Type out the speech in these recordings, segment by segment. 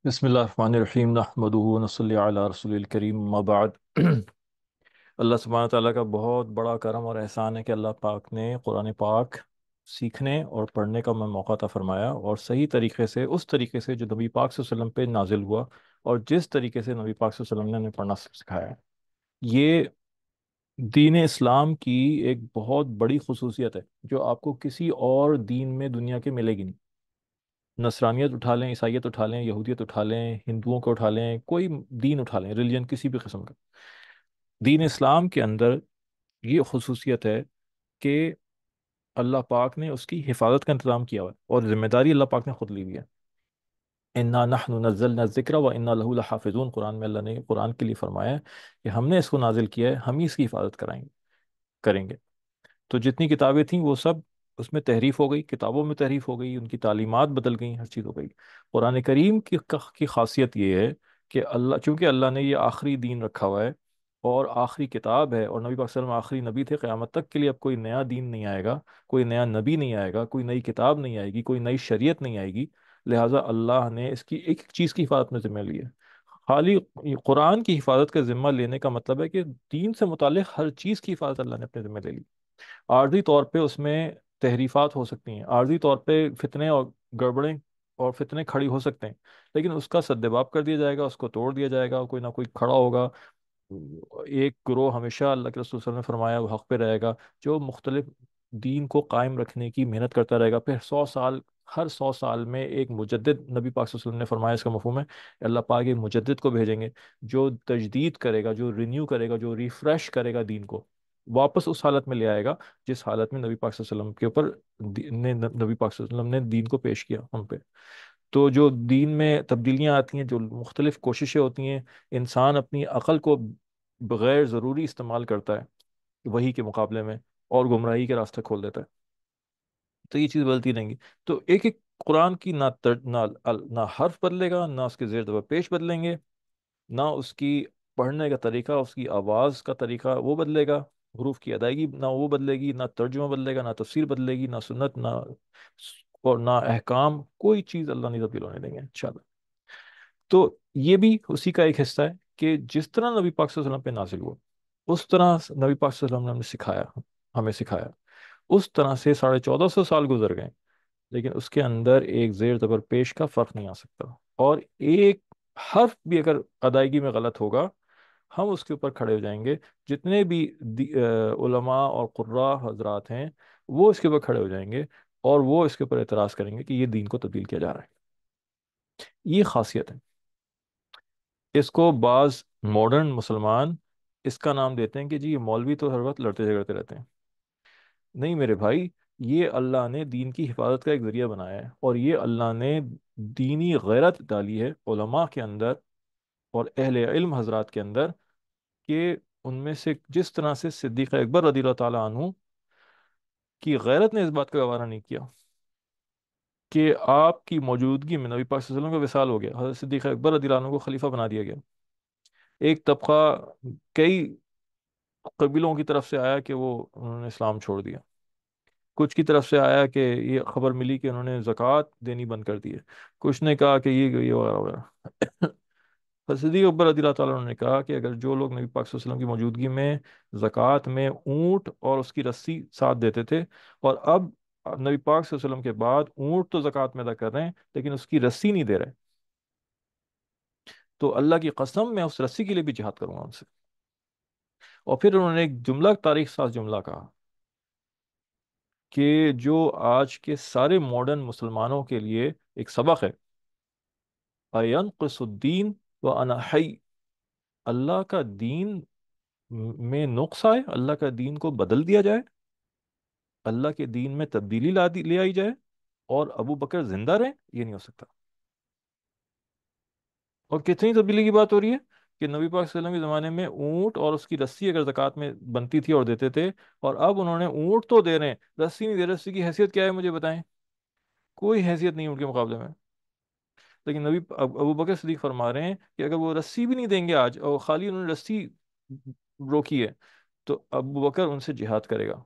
بسم اللہ الرحمن الرحیم نحمدہ ونصلی علی رسول الکریم اما بعد اللہ سبحانہ تعالیٰ کا بہت بڑا کرم اور احسان ہے کہ اللہ پاک نے قرآن پاک سیکھنے اور پڑھنے کا میں موقع عطا فرمایا، اور صحیح طریقے سے، اس طریقے سے جو نبی پاک صلی اللہ علیہ وسلم پہ نازل ہوا، اور جس طریقے سے نبی پاک صلی اللہ علیہ وسلم نے ہمیں پڑھنا سکھایا ہے۔ یہ دین اسلام کی ایک بہت بڑی خصوصیت ہے جو آپ کو کسی اور دین میں دنیا کے ملے گی نہیں۔ نصرانیت اٹھا لیں، عیسائیت اٹھا لیں، یہودیت اٹھا لیں، ہندوؤں کو اٹھا لیں، کوئی دین اٹھا لیں، ریلیجن کسی بھی قسم کا، دین اسلام کے اندر یہ خصوصیت ہے کہ اللہ پاک نے اس کی حفاظت کا انتظام کیا ہوا ہے، اور ذمہ داری اللہ پاک نے خود لی ہوئی ہے۔ انا نحن نزلنا الذکر و انا لہ لحافظون، قرآن میں اللہ نے قرآن کے لیے فرمایا ہے کہ ہم نے اس کو نازل کیا ہے، ہم ہی اس کی حفاظت کریں گے۔ تو جتنی کتابیں تھیں وہ سب اس میں تحریف ہو گئی، کتابوں میں تحریف ہو گئی، ان کی تعلیمات بدل گئیں، ہر چیز ہو گئی۔ قرآن کریم کی خاصیت یہ ہے کہ چونکہ اللہ نے یہ آخری دین رکھا ہوا ہے اور آخری کتاب ہے، اور نبی پاک صلی اللہ علیہ وسلم آخری نبی تھے، قیامت تک کے لیے اب کوئی نیا دین نہیں آئے گا، کوئی نیا نبی نہیں آئے گا، کوئی نئی کتاب نہیں آئے گی، کوئی نئی شریعت نہیں آئے گی، لہٰذا اللہ نے اس کی ایک ایک چیز کی حفاظت میں ذمہ لی ہے۔ خالی قرآن کی حفاظت کا ذمہ لینے کا مطلب ہے کہ دین سے متعلق ہر چیز کی حفاظت اللہ نے اپنے ذمہ لے لی۔ عارضی طور پہ اس میں تحریفات ہو سکتی ہیں، عارضی طور پہ فتنے اور گڑبڑیں اور فتنے کھڑی ہو سکتے ہیں، لیکن اس کا سدباب کر دیا جائے گا، اس کو توڑ دیا جائے گا، کوئی نہ کوئی کھڑا ہوگا۔ ایک گروہ ہمیشہ، اللہ کے رسول صلی اللہ علیہ وسلم نے فرمایا، وہ حق پہ رہے گا، جو مختلف دین کو قائم رکھنے کی محنت کرتا رہے گا۔ پھر 100 سال، ہر 100 سال میں ایک مجدد، نبی پاک صلی اللہ علیہ وسلم نے فرمایا، اس کا مفہوم ہے اللہ پاک ایک مجدد کو بھیجیں گے جو تجدید کرے گا، جو رینیو کرے گا، جو ریفریش کرے گا دین کو، واپس اس حالت میں لے آئے گا جس حالت میں نبی پاک صلی اللہ علیہ وسلم کے اوپر نبی پاک صلی اللہ علیہ وسلم نے دین کو پیش کیا ہم پہ۔ تو جو دین میں تبدیلیاں آتی ہیں، جو مختلف کوششیں ہوتی ہیں، انسان اپنی عقل کو بغیر ضروری استعمال کرتا ہے وہی کے مقابلے میں، اور گمراہی کے راستے کھول دیتا ہے، تو یہ چیز بدلتی رہیں گی۔ تو ایک ایک قرآن کی نہ حرف بدلے گا، نہ اس کے زیر زبر پیش بدلیں گے، نہ اس کی پڑھنے کا طریقہ، اس کی آواز کا طریقہ وہ بدلے گا، حروف کی ادائیگی نہ وہ بدلے گی، نہ ترجمہ بدلے گا، نہ تفسیر بدلے گی، نہ سنت، اور نہ احکام، کوئی چیز اللہ نہیں تبدیل ہونے دیں گے انشاءاللہ۔ تو یہ بھی اسی کا ایک حصہ ہے کہ جس طرح نبی پاک صلی اللہ علیہ وسلم پہ نازل ہوا، اس طرح نبی پاک صلی اللہ علیہ وسلم نے سکھایا، ہمیں سکھایا، اس طرح سے 1450 سال گزر گئے، لیکن اس کے اندر ایک زیر زبر پیش کا فرق نہیں آ سکتا، اور ایک حرف بھی اگر ادائیگی میں غلط ہوگا، ہم اس کے اوپر کھڑے ہو جائیں گے، جتنے بھی علماء اور قراء حضرات ہیں وہ اس کے اوپر کھڑے ہو جائیں گے، اور وہ اس کے اوپر اعتراض کریں گے کہ یہ دین کو تبدیل کیا جا رہا ہے۔ یہ خاصیت ہے۔ اس کو بعض ماڈرن مسلمان اس کا نام دیتے ہیں کہ جی یہ مولوی تو ہر وقت لڑتے جھگڑتے رہتے ہیں۔ نہیں میرے بھائی، یہ اللہ نے دین کی حفاظت کا ایک ذریعہ بنایا ہے، اور یہ اللہ نے دینی غیرت ڈالی ہے علماء کے اندر اور اہل علم حضرات کے اندر، کہ ان میں سے جس طرح سے صدیق اکبر رضی اللہ تعالیٰ عنہ کی غیرت نے اس بات کا گوارا نہیں کیا کہ آپ کی موجودگی میں نبی پاک صلی اللہ علیہ وسلم کا وصال ہو گیا، حضرت صدیق اکبر رضی اللہ عنہ کو خلیفہ بنا دیا گیا۔ ایک طبقہ کئی قبیلوں کی طرف سے آیا کہ انہوں نے اسلام چھوڑ دیا، کچھ کی طرف سے آیا کہ یہ خبر ملی کہ انہوں نے زکوٰۃ دینی بند کر دی ہے، کچھ نے کہا کہ یہ وغیرہ وغیرہ۔ حضرت صدیق اکبر رضی اللہ تعالیٰ عنہ نے کہا کہ اگر جو لوگ نبی پاک صلی اللہ علیہ وسلم کی موجودگی میں زکوٰۃ میں اونٹ اور اس کی رسی ساتھ دیتے تھے، اور اب نبی پاک صلی اللہ علیہ وسلم کے بعد اونٹ تو زکوٰۃ میں ادا کر رہے ہیں لیکن اس کی رسی نہیں دے رہے، تو اللہ کی قسم میں اس رسی کے لیے بھی جہاد کروں گا ان سے۔ اور پھر انہوں نے ایک جملہ، تاریخ ساز جملہ کہا کہ جو آج کے سارے ماڈرن مسلمانوں کے لیے ایک سبق ہے، اَيَنْقِصُ الدِّينُ وَأَنَا حَيٌّ، اللہ کا دین میں نقص آئے، اللہ کا دین کو بدل دیا جائے، اللہ کے دین میں تبدیلی لے آئی جائے، اور ابو بکر زندہ رہیں، یہ نہیں ہو سکتا۔ اور کتنی تبدیلی کی بات ہو رہی ہے کہ نبی پاک صلی اللہ علیہ وسلم کے زمانے میں اونٹ اور اس کی رسی اگر زکوٰۃ میں بنتی تھی اور دیتے تھے، اور اب انہوں نے اونٹ تو دے رہے ہیں، رسی نہیں دے رہے، رسی کی حیثیت کیا ہے مجھے بتائیں؟ کوئی حیثیت نہیں اونٹ کے مقابلے میں۔ لیکن ابو بکر صدیق فرما رہے ہیں کہ اگر وہ رسی بھی نہیں دیں گے آج، اور خالی انہوں نے رسی روکی ہے، تو ابو بکر ان سے جہاد کرے گا۔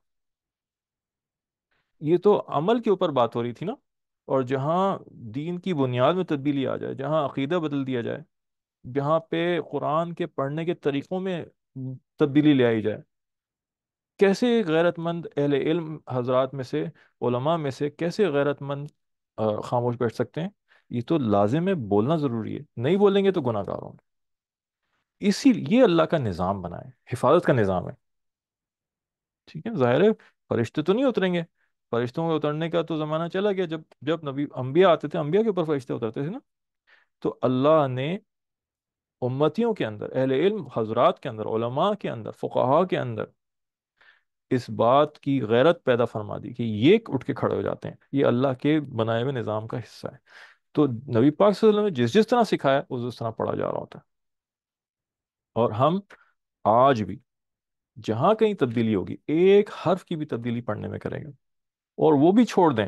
یہ تو عمل کے اوپر بات ہو رہی تھی نا، اور جہاں دین کی بنیاد میں تبدیلی آ جائے، جہاں عقیدہ بدل دیا جائے، جہاں پہ قرآن کے پڑھنے کے طریقوں میں تبدیلی لے آئی جائے، کیسے غیرت مند اہل علم حضرات میں سے، علماء میں سے کیسے غیرت مند خاموش بیٹھ سکتے ہیں؟ یہ تو لازم ہے، بولنا ضروری ہے، نہیں بولیں گے تو گناہ گار ہوں گے۔ اسی یہ اللہ کا نظام بنا ہے، حفاظت کا نظام ہے، ٹھیک ہے؟ ظاہر ہے فرشتے تو نہیں اتریں گے، فرشتوں کے اترنے کا تو زمانہ چلا گیا، جب جب نبی انبیاء آتے تھے، انبیاء کے اوپر فرشتے اترتے تھے نا۔ تو اللہ نے امتیوں کے اندر، اہل علم حضرات کے اندر، علماء کے اندر، فقہا کے اندر اس بات کی غیرت پیدا فرما دی کہ یہ اٹھ کے کھڑے ہو جاتے ہیں، یہ اللہ کے بنائے ہوئے نظام کا حصہ ہے۔ تو نبی پاک صلی اللہ علیہ وسلم نے جس جس طرح سکھایا اس طرح پڑھا جا رہا ہوتا ہے۔ اور ہم آج بھی جہاں کہیں تبدیلی ہوگی، ایک حرف کی بھی تبدیلی پڑھنے میں کریں گے، اور وہ بھی چھوڑ دیں،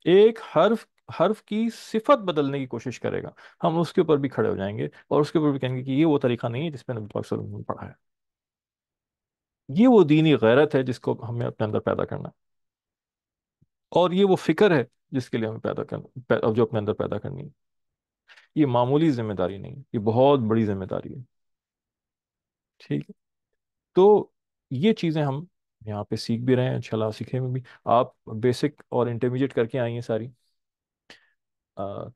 ایک حرف کی صفت بدلنے کی کوشش کرے گا، ہم اس کے اوپر بھی کھڑے ہو جائیں گے، اور اس کے اوپر بھی کہیں گے کہ یہ وہ طریقہ نہیں ہے جس میں نبی پاک صلی اللہ علیہ وسلم نے پڑھا ہے۔ یہ وہ دینی غیرت ہے جس کو ہمیں اپنے اندر پیدا کرنا ہے، اور یہ وہ فکر ہے جس کے لیے ہمیں پیدا کرنا، جو اپنے اندر پیدا کرنی ہے۔ یہ معمولی ذمہ داری نہیں ہے، یہ بہت بڑی ذمہ داری ہے، ٹھیک ہے؟ تو یہ چیزیں ہم یہاں پہ سیکھ بھی رہے ہیں، انشاءاللہ سیکھیں بھی۔ آپ بیسک اور انٹرمیڈیٹ کر کے آئی ہیں ساری۔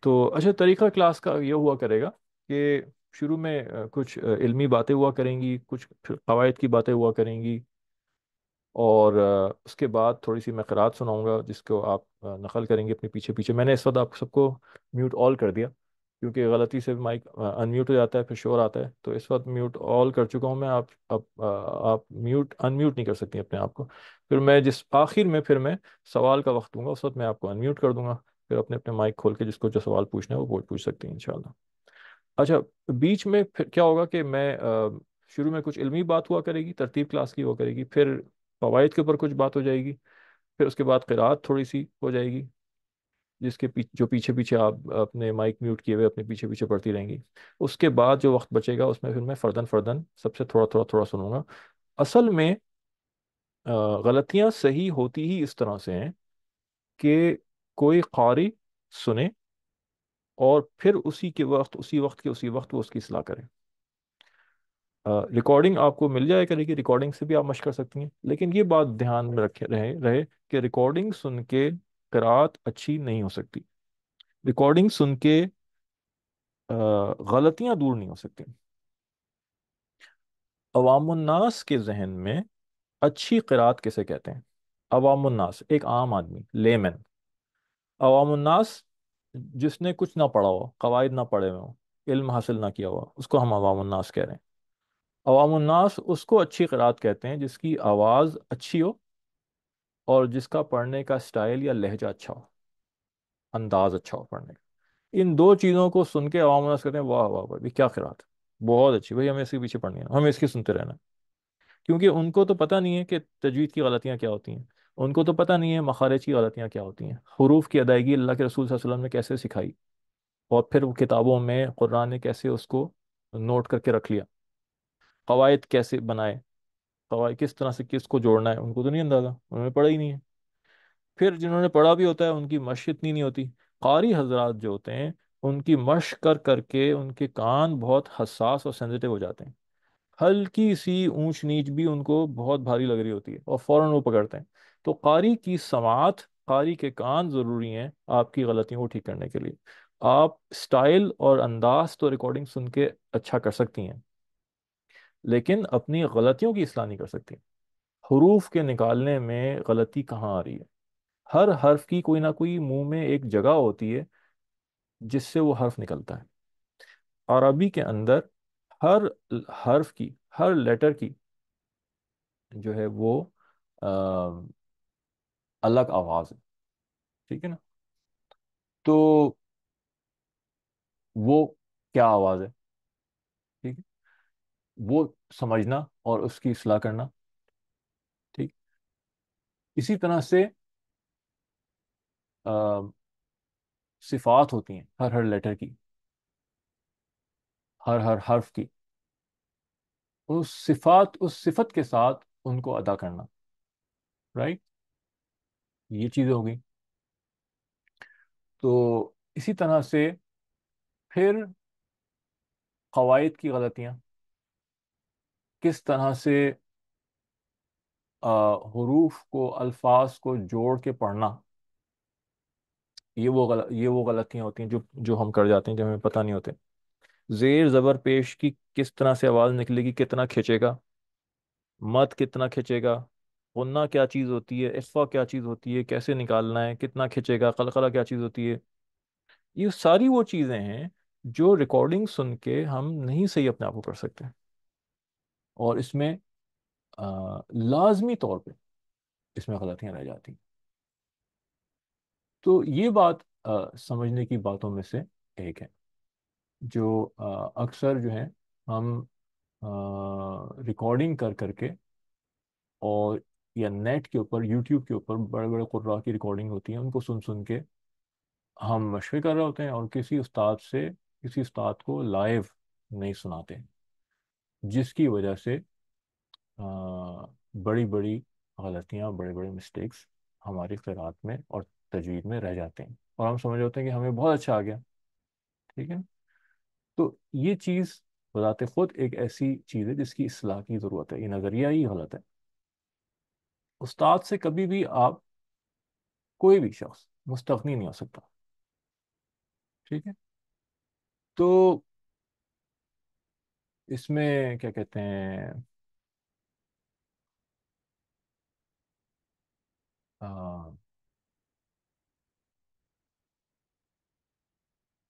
تو اچھا، طریقہ کلاس کا یہ ہوا کرے گا کہ شروع میں کچھ علمی باتیں ہوا کریں گی، کچھ پھر قواعد کی باتیں ہوا کریں گی، اور اس کے بعد تھوڑی سی میں قرأت سناؤں گا جس کو آپ نقل کریں گے اپنے پیچھے پیچھے۔ میں نے اس وقت آپ سب کو میوٹ آل کر دیا، کیونکہ غلطی سے مائک ان میوٹ ہو جاتا ہے، پھر شور آتا ہے، تو اس وقت میوٹ آل کر چکا ہوں میں۔ آپ میوٹ ان میوٹ نہیں کر سکتی اپنے آپ کو۔ پھر میں جس آخر میں پھر میں سوال کا وقت دوں گا، اس وقت میں آپ کو ان میوٹ کر دوں گا، پھر اپنے اپنے مائک کھول کے جس کو جو سوال پوچھنا ہے وہ پوچھ سکتی ہیں انشاءاللہ۔ اچھا، بیچ میں پھر کیا ہوگا کہ میں شروع میں کچھ علمی بات ہوا کرے گی، ترتیب کلاس کی ہوا کرے گی، پھر فوائد کے اوپر کچھ بات ہو جائے گی، پھر اس کے بعد قرأت تھوڑی سی ہو جائے گی، جس کے جو پیچھے پیچھے آپ اپنے مائک میوٹ کیے ہوئے اپنے پیچھے پیچھے پڑھتی رہیں گی۔ اس کے بعد جو وقت بچے گا اس میں پھر میں فردن فردن سب سے تھوڑا تھوڑا تھوڑا سنوں گا۔ اصل میں غلطیاں صحیح ہوتی ہی اس طرح سے ہیں کہ کوئی قاری سنے اور پھر اسی وقت وہ اس کی اصلاح کرے۔ ریکارڈنگ آپ کو مل جائے کرے گی، ریکارڈنگ سے بھی آپ مشق کر سکتی ہیں، لیکن یہ بات دھیان میں رہے کہ ریکارڈنگ سن کے قرأت اچھی نہیں ہو سکتی، ریکارڈنگ سن کے غلطیاں دور نہیں ہو سکتی۔ عوام الناس کے ذہن میں اچھی قرأت کسے کہتے ہیں؟ عوام الناس، ایک عام آدمی، لیمن۔ عوام الناس جس نے کچھ نہ پڑھا ہو، قواعد نہ پڑھے ہو، علم حاصل نہ کیا ہوا، اس کو ہم عوام الناس کہہ رہے ہیں۔ عوام الناس اس کو اچھی قرأت کہتے ہیں جس کی آواز اچھی ہو، اور جس کا پڑھنے کا سٹائل یا لہجہ اچھا ہو، انداز اچھا ہو پڑھنے کا۔ ان دو چیزوں کو سن کے عوام الناس کہتے ہیں واہ واہ بھائی کیا قرأت، بہت اچھی بھائی، ہمیں اس کے پیچھے پڑھنی ہے، ہمیں اس کی سنتے رہنا ہے۔ کیونکہ ان کو تو پتہ نہیں ہے کہ تجوید کی غلطیاں کیا ہوتی ہیں، ان کو تو پتہ نہیں ہے مخارج کی غلطیاں کیا ہوتی ہیں، حروف کی ادائیگی اللہ کے رسول صلی اللہ علیہ وسلم نے کیسے سکھائی، اور پھر وہ کتابوں میں قرآن نے کیسے اس کو نوٹ کر کے رکھ لیا، قواعد کیسے بنائے، قواعد کس طرح سے کس کو جوڑنا ہے، ان کو تو نہیں اندازہ، انہوں نے پڑھا ہی نہیں ہے۔ پھر جنہوں نے پڑھا بھی ہوتا ہے ان کی مشق اتنی نہیں ہوتی۔ قاری حضرات جو ہوتے ہیں ان کی مشق کر کر کے ان کے کان بہت حساس اور سینسیٹیو ہو جاتے ہیں، ہلکی سی اونچ نیچ بھی ان کو بہت بھاری لگ رہی ہوتی ہے اور فوراً وہ پکڑتے ہیں۔ تو قاری کی سماعت، قاری کے کان ضروری ہیں آپ کی غلطیوں کو ٹھیک کرنے کے لیے۔ آپ سٹائل اور انداز تو ریکارڈنگ سن کے اچھا کر سکتی ہیں، لیکن اپنی غلطیوں کی اصلاح نہیں کر سکتی۔ حروف کے نکالنے میں غلطی کہاں آ رہی ہے؟ ہر حرف کی کوئی نہ کوئی منہ میں ایک جگہ ہوتی ہے جس سے وہ حرف نکلتا ہے۔ عربی کے اندر ہر حرف کی، ہر لیٹر کی جو ہے وہ الگ آواز ہے، ٹھیک ہے نا؟ تو وہ کیا آواز ہے، ٹھیک ہے؟ وہ سمجھنا اور اس کی اصلاح کرنا، ٹھیک۔ اسی طرح سے آ، صفات ہوتی ہیں ہر ہر لیٹر کی، ہر ہر حرف کی، اس صفت کے ساتھ ان کو ادا کرنا، رائٹ؟ یہ چیزیں ہو گئی۔ تو اسی طرح سے پھر قواعد کی غلطیاں، کس طرح سے حروف کو، الفاظ کو جوڑ کے پڑھنا، یہ وہ غلطیاں ہوتی ہیں جو ہم کر جاتے ہیں، جو ہمیں پتہ نہیں ہوتے۔ زیر زبر پیش کی کس طرح سے آواز نکلے گی، کتنا کھینچے گا، مد کتنا کھینچے گا، غنہ کیا چیز ہوتی ہے، اخفا کیا چیز ہوتی ہے، کیسے نکالنا ہے، کتنا کھینچے گا، قلقلہ کیا چیز ہوتی ہے، یہ ساری وہ چیزیں ہیں جو ریکارڈنگ سن کے ہم نہیں صحیح اپنے آپ کو کر سکتے، اور اس میں لازمی طور پہ اس میں غلطیاں رہ جاتی ہیں۔ تو یہ بات سمجھنے کی باتوں میں سے ایک ہے، جو اکثر جو ہے ہم ریکارڈنگ کر کر کے، اور یا نیٹ کے اوپر، یوٹیوب کے اوپر بڑے بڑے قراء کی ریکارڈنگ ہوتی ہیں، ان کو سن سن کے ہم مشورے کر رہے ہوتے ہیں، اور کسی استاد کو لائیو نہیں سناتے، جس کی وجہ سے بڑی بڑی غلطیاں، بڑے بڑے مسٹیکس ہماری قراءت میں اور تجوید میں رہ جاتے ہیں، اور ہم سمجھ ہوتے ہیں کہ ہمیں بہت اچھا آ گیا، ٹھیک ہے۔ تو یہ چیز بذات خود ایک ایسی چیز ہے جس کی اصلاح کی ضرورت ہے، یہ نظریہ ہی غلط ہے۔ استاد سے کبھی بھی آپ، کوئی بھی شخص مستغنی نہیں ہو سکتا، ٹھیک ہے۔ تو اس میں کیا کہتے ہیں،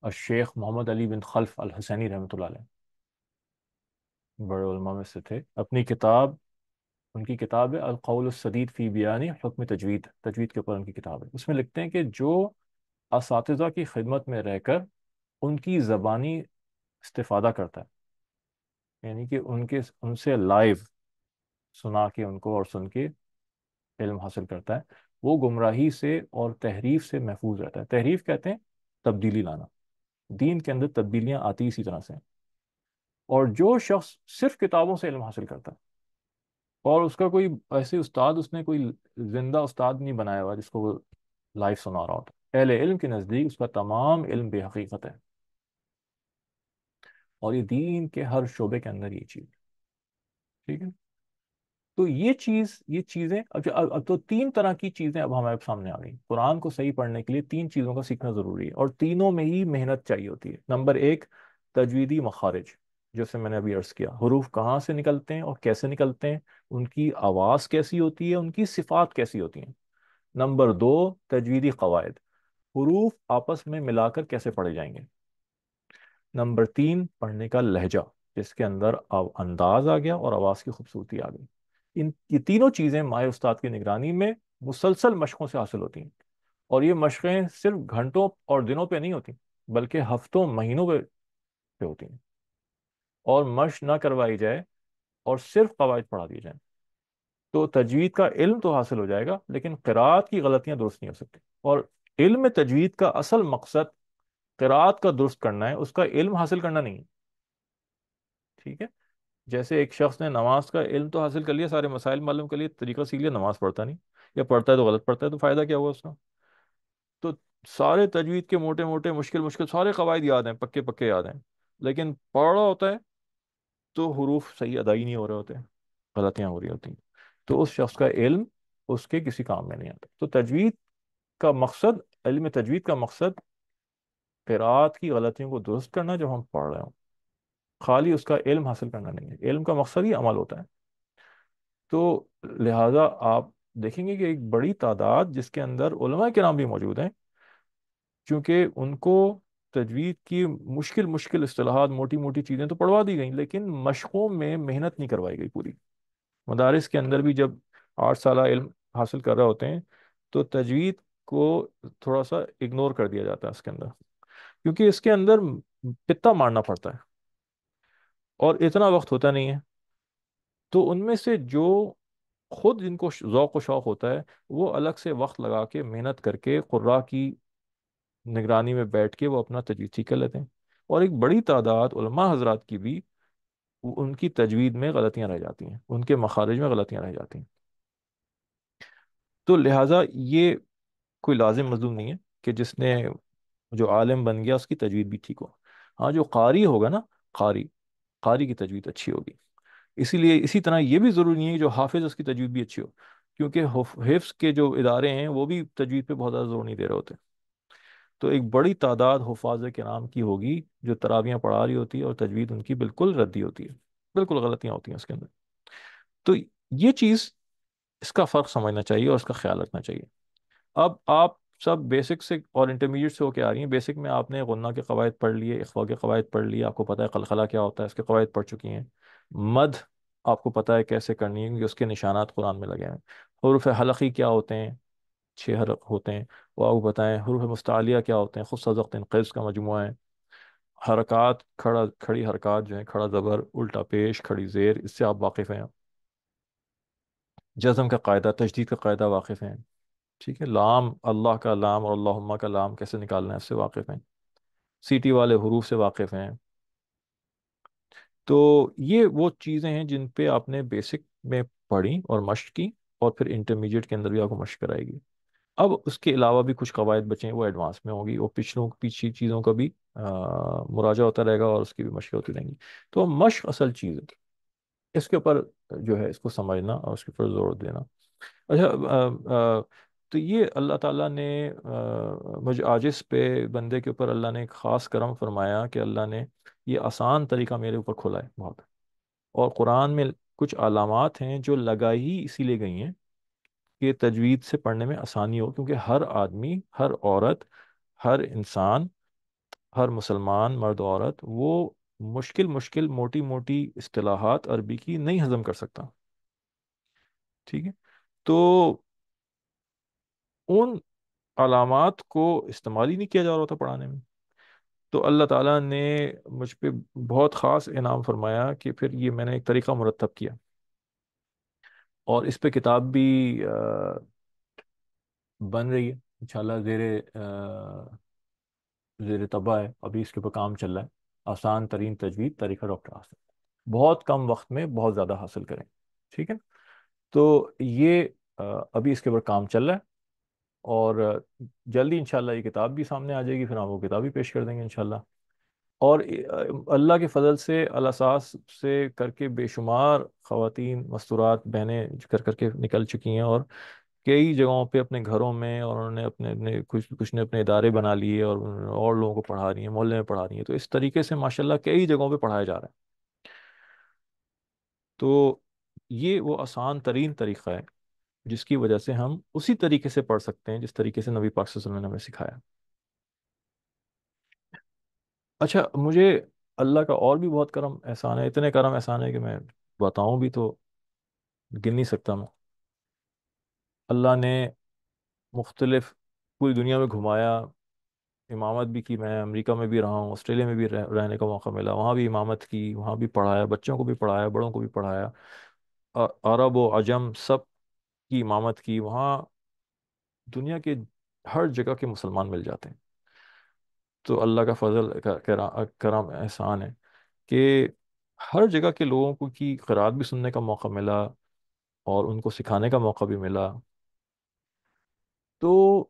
الشیخ محمد علی بن خلف الحسینی رحمۃ اللہ علیہ، بڑے علماء میں سے تھے، اپنی کتاب، ان کی کتاب ہے القول السدید فی بیان حکم تجوید، تجوید کے اوپر ان کی کتاب ہے، اس میں لکھتے ہیں کہ جو اساتذہ کی خدمت میں رہ کر ان کی زبانی استفادہ کرتا ہے، یعنی کہ ان سے لائیو سنا کے ان کو اور سن کے علم حاصل کرتا ہے، وہ گمراہی سے اور تحریف سے محفوظ رہتا ہے۔ تحریف کہتے ہیں تبدیلی لانا، دین کے اندر تبدیلیاں آتی اسی طرح سے ہیں۔ اور جو شخص صرف کتابوں سے علم حاصل کرتا ہے، اور اس کا کوئی ایسے استاد، اس نے کوئی زندہ استاد نہیں بنایا ہوا جس کو وہ لائف سنا رہا ہوتا، اہل علم کے نزدیک اس کا تمام علم بے حقیقت ہے، اور یہ دین کے ہر شعبے کے اندر یہ چیز، ٹھیک ہے۔ تو یہ چیزیں اب تو تین طرح کی چیزیں اب ہمارے سامنے آ گئی، قرآن کو صحیح پڑھنے کے لیے تین چیزوں کا سیکھنا ضروری ہے، اور تینوں میں ہی محنت چاہیے ہوتی ہے۔ نمبر ایک، تجویدی مخارج، جیسے میں نے ابھی عرض کیا، حروف کہاں سے نکلتے ہیں اور کیسے نکلتے ہیں، ان کی آواز کیسی ہوتی ہے، ان کی صفات کیسی ہوتی ہیں۔ نمبر دو، تجویدی قواعد، حروف آپس میں ملا کر کیسے پڑھے جائیں گے۔ نمبر تین، پڑھنے کا لہجہ، جس کے اندر انداز آ گیا اور آواز کی خوبصورتی آ گئی۔ یہ تینوں چیزیں ماہر استاد کی نگرانی میں مسلسل مشقوں سے حاصل ہوتی ہیں، اور یہ مشقیں صرف گھنٹوں اور دنوں پہ نہیں ہوتی، بلکہ ہفتوں، مہینوں پہ ہوتی ہیں، اور مشق نہ کروائی جائے اور صرف قواعد پڑھا دیے جائیں تو تجوید کا علم تو حاصل ہو جائے گا، لیکن قراءت کی غلطیاں درست نہیں ہو سکتی، اور علم تجوید کا اصل مقصد قراءت کا درست کرنا ہے، اس کا علم حاصل کرنا نہیں ہے، ٹھیک ہے۔ جیسے ایک شخص نے نماز کا علم تو حاصل کر لیا، سارے مسائل معلوم کر لیے، طریقہ سیکھ لیا، نماز پڑھتا نہیں، یا پڑھتا ہے تو غلط پڑھتا ہے، تو فائدہ کیا ہوا اس کا؟ تو سارے تجوید کے موٹے موٹے مشکل مشکل سارے قواعد یاد ہیں، پکے پکے یاد ہیں، لیکن پڑھ رہا ہوتا ہے تو حروف صحیح ادا ہی نہیں ہو رہے ہوتے، غلطیاں ہو رہی ہوتی ہیں، تو اس شخص کا علم اس کے کسی کام میں نہیں آتا۔ تو تجوید کا مقصد، علم تجوید کا مقصد قراءت کی غلطیوں کو درست کرنا جو ہم پڑھ رہے ہوں، خالی اس کا علم حاصل کرنا نہیں ہے، علم کا مقصد ہی عمل ہوتا ہے۔ تو لہٰذا آپ دیکھیں گے کہ ایک بڑی تعداد جس کے اندر علماء کرام بھی موجود ہیں، چونکہ ان کو تجوید کی مشکل مشکل اصطلاحات، موٹی موٹی چیزیں تو پڑھوا دی گئیں، لیکن مشقوں میں محنت نہیں کروائی گئی پوری۔ مدارس کے اندر بھی جب 8 سالہ علم حاصل کر رہے ہوتے ہیں تو تجوید کو تھوڑا سا اگنور کر دیا جاتا ہے اس کے اندر، کیونکہ اس کے اندر پتا مارنا پڑتا ہے اور اتنا وقت ہوتا نہیں ہے، تو ان میں سے جو خود جن کو ذوق و شوق ہوتا ہے، وہ الگ سے وقت لگا کے محنت کر کے قراء کی نگرانی میں بیٹھ کے وہ اپنا تجوید سیکھ کر لیتے ہیں، اور ایک بڑی تعداد علماء حضرات کی بھی ان کی تجوید میں غلطیاں رہ جاتی ہیں، ان کے مخارج میں غلطیاں رہ جاتی ہیں۔ تو لہٰذا یہ کوئی لازم ملزوم نہیں ہے کہ جس نے جو عالم بن گیا اس کی تجوید بھی ٹھیک ہو. ہاں جو قاری ہوگا نا، قاری قاری کی تجوید اچھی ہوگی. اسی لیے اسی طرح یہ بھی ضروری نہیں ہے کہ جو حافظ اس کی تجوید بھی اچھی ہو، کیونکہ حفظ کے جو ادارے ہیں وہ بھی تجوید پہ بہت زیادہ زور نہیں دے رہے ہوتے. تو ایک بڑی تعداد حفاظ کرام کی ہوگی جو تراویحیں پڑھا رہی ہوتی ہے اور تجوید ان کی بالکل ردی ہوتی ہے، بالکل غلطیاں ہوتی ہیں اس کے اندر. تو یہ چیز، اس کا فرق سمجھنا چاہیے اور اس کا خیال رکھنا چاہیے. اب آپ سب بیسک سے اور انٹرمیڈیٹ سے ہو کے آ رہی ہیں. بیسک میں آپ نے غنہ کے قواعد پڑھ لیے، اخفاء کے قواعد پڑھ لیے، آپ کو پتہ ہے قلقلہ کیا ہوتا ہے، اس کے قواعد پڑھ چکی ہیں. مد آپ کو پتہ ہے کیسے کرنی ہے کیونکہ اس کے نشانات قرآن میں لگے ہیں. حروف حلقی کیا ہوتے ہیں، 6 حرف ہوتے ہیں وہ آپ کو بتائیں. حروف مستعلیہ کیا ہوتے ہیں، خود سزق قیس کا مجموعہ ہے. حرکات، کھڑی حرکات جو ہیں، کھڑا زبر، الٹا پیش، کھڑی زیر، اس سے آپ واقف ہیں. جزم کا قاعدہ، تشدید کا قاعدہ واقف ہیں. ٹھیک ہے. لام، اللہ کا لام اور اللہم کا لام کیسے نکالنا ہے اس سے واقف ہیں. سیٹی والے حروف سے واقف ہیں. تو یہ وہ چیزیں ہیں جن پہ آپ نے بیسک میں پڑھی اور مشق کی، اور پھر انٹرمیڈیٹ کے اندر بھی آپ کو مشق کرائے گی. اب اس کے علاوہ بھی کچھ قواعد بچے ہیں، وہ ایڈوانس میں ہوگی، وہ پیچھے چیزوں کا بھی مراجعہ ہوتا رہے گا اور اس کی بھی مشق ہوتی رہیں گی. تو مشق اصل چیز ہے، اس کے اوپر جو ہے اس کو سمجھنا اور اس کے اوپر زور دینا. اچھا، تو یہ اللہ تعالیٰ نے مجھ عاجز پہ بندے کے اوپر اللہ نے ایک خاص کرم فرمایا کہ اللہ نے یہ آسان طریقہ میرے اوپر کھولا ہے بہت. اور قرآن میں کچھ علامات ہیں جو لگائی ہی اسی لیے گئی ہیں کہ تجوید سے پڑھنے میں آسانی ہو، کیونکہ ہر آدمی، ہر عورت، ہر انسان، ہر مسلمان مرد و عورت وہ مشکل مشکل موٹی موٹی اصطلاحات عربی کی نہیں ہضم کر سکتا. ٹھیک ہے. تو ان علامات کو استعمال ہی نہیں کیا جا رہا تھا پڑھانے میں. تو اللہ تعالیٰ نے مجھ پہ بہت خاص انعام فرمایا کہ پھر یہ میں نے ایک طریقہ مرتب کیا، اور اس پہ کتاب بھی بن رہی ہے انشاءاللہ. زیر طبع ہے ابھی، اس کے اوپر کام چل رہا ہے. آسان ترین تجوید طریقہ ڈاکٹر آصف، بہت کم وقت میں بہت زیادہ حاصل کریں. ٹھیک ہے. تو یہ ابھی اس کے اوپر کام چل رہا ہے، اور جلدی انشاءاللہ یہ کتاب بھی سامنے آ جائے گی، پھر آپ وہ کتاب بھی پیش کر دیں گے انشاءاللہ. اور اللہ کے فضل سے الاساس سے کر کے بے شمار خواتین مستورات بہنیں کر کر کے نکل چکی ہیں، اور کئی جگہوں پہ اپنے گھروں میں، اور انہوں نے اپنے کچھ نے اپنے ادارے بنا لیے اور لوگوں کو پڑھا رہی ہیں، محلے میں پڑھا رہی ہیں. تو اس طریقے سے ماشاءاللہ کئی جگہوں پہ پڑھایا جا رہا ہے. تو یہ وہ آسان ترین طریقہ ہے جس کی وجہ سے ہم اسی طریقے سے پڑھ سکتے ہیں جس طریقے سے نبی پاک صلی اللہ علیہ وسلم نے ہمیں سکھایا. اچھا، مجھے اللہ کا اور بھی بہت کرم احسان ہے، اتنے کرم احسان ہے کہ میں بتاؤں بھی تو گن نہیں سکتا میں. اللہ نے مختلف پوری دنیا میں گھمایا، امامت بھی کی. میں امریکہ میں بھی رہا ہوں، آسٹریلیا میں بھی رہنے کا موقع ملا، وہاں بھی امامت کی، وہاں بھی پڑھایا، بچوں کو بھی پڑھایا، بڑوں کو بھی پڑھایا. عرب و عجم سب کی امامت کی. وہاں دنیا کے ہر جگہ کے مسلمان مل جاتے ہیں. تو اللہ کا فضل کرم احسان ہے کہ ہر جگہ کے لوگوں کو کی قرآت بھی سننے کا موقع ملا اور ان کو سکھانے کا موقع بھی ملا. تو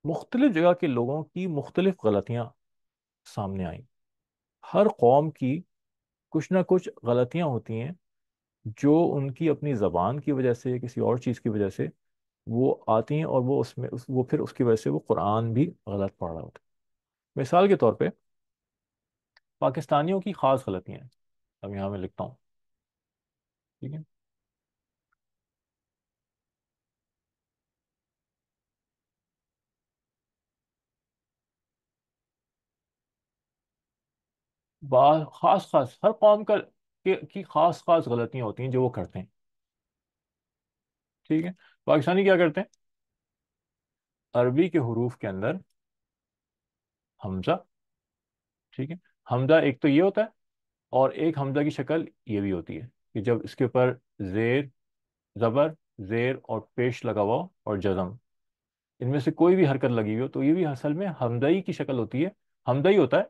مختلف جگہ کے لوگوں کی مختلف غلطیاں سامنے آئیں. ہر قوم کی کچھ نہ کچھ غلطیاں ہوتی ہیں جو ان کی اپنی زبان کی وجہ سے، کسی اور چیز کی وجہ سے وہ آتی ہیں، اور وہ اس میں وہ پھر اس کی وجہ سے وہ قرآن بھی غلط پڑھ رہا ہوتا ہے. مثال کے طور پہ پاکستانیوں کی خاص غلطیاں ہیں، اب یہاں میں لکھتا ہوں. ٹھیک ہے. خاص خاص ہر قوم کی خاص خاص غلطیاں ہوتی ہیں جو وہ کرتے ہیں. ٹھیک ہے. پاکستانی کیا کرتے ہیں؟ عربی کے حروف کے اندر حمزہ، ٹھیک ہے، حمزہ ایک تو یہ ہوتا ہے، اور ایک حمزہ کی شکل یہ بھی ہوتی ہے کہ جب اس کے اوپر زیر، زبر، زیر اور پیش لگا ہوا ہو اور جزم، ان میں سے کوئی بھی حرکت لگی ہوئی ہو تو یہ بھی اصل میں حمزہ ہی کی شکل ہوتی ہے. حمزہ ہی ہوتا ہے،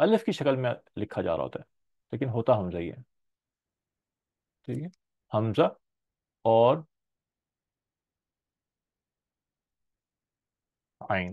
الف کی شکل میں لکھا جا رہا ہوتا ہے لیکن ہوتا حمزہ ہی ہے. ٹھیک ہے. حمزہ اور عین.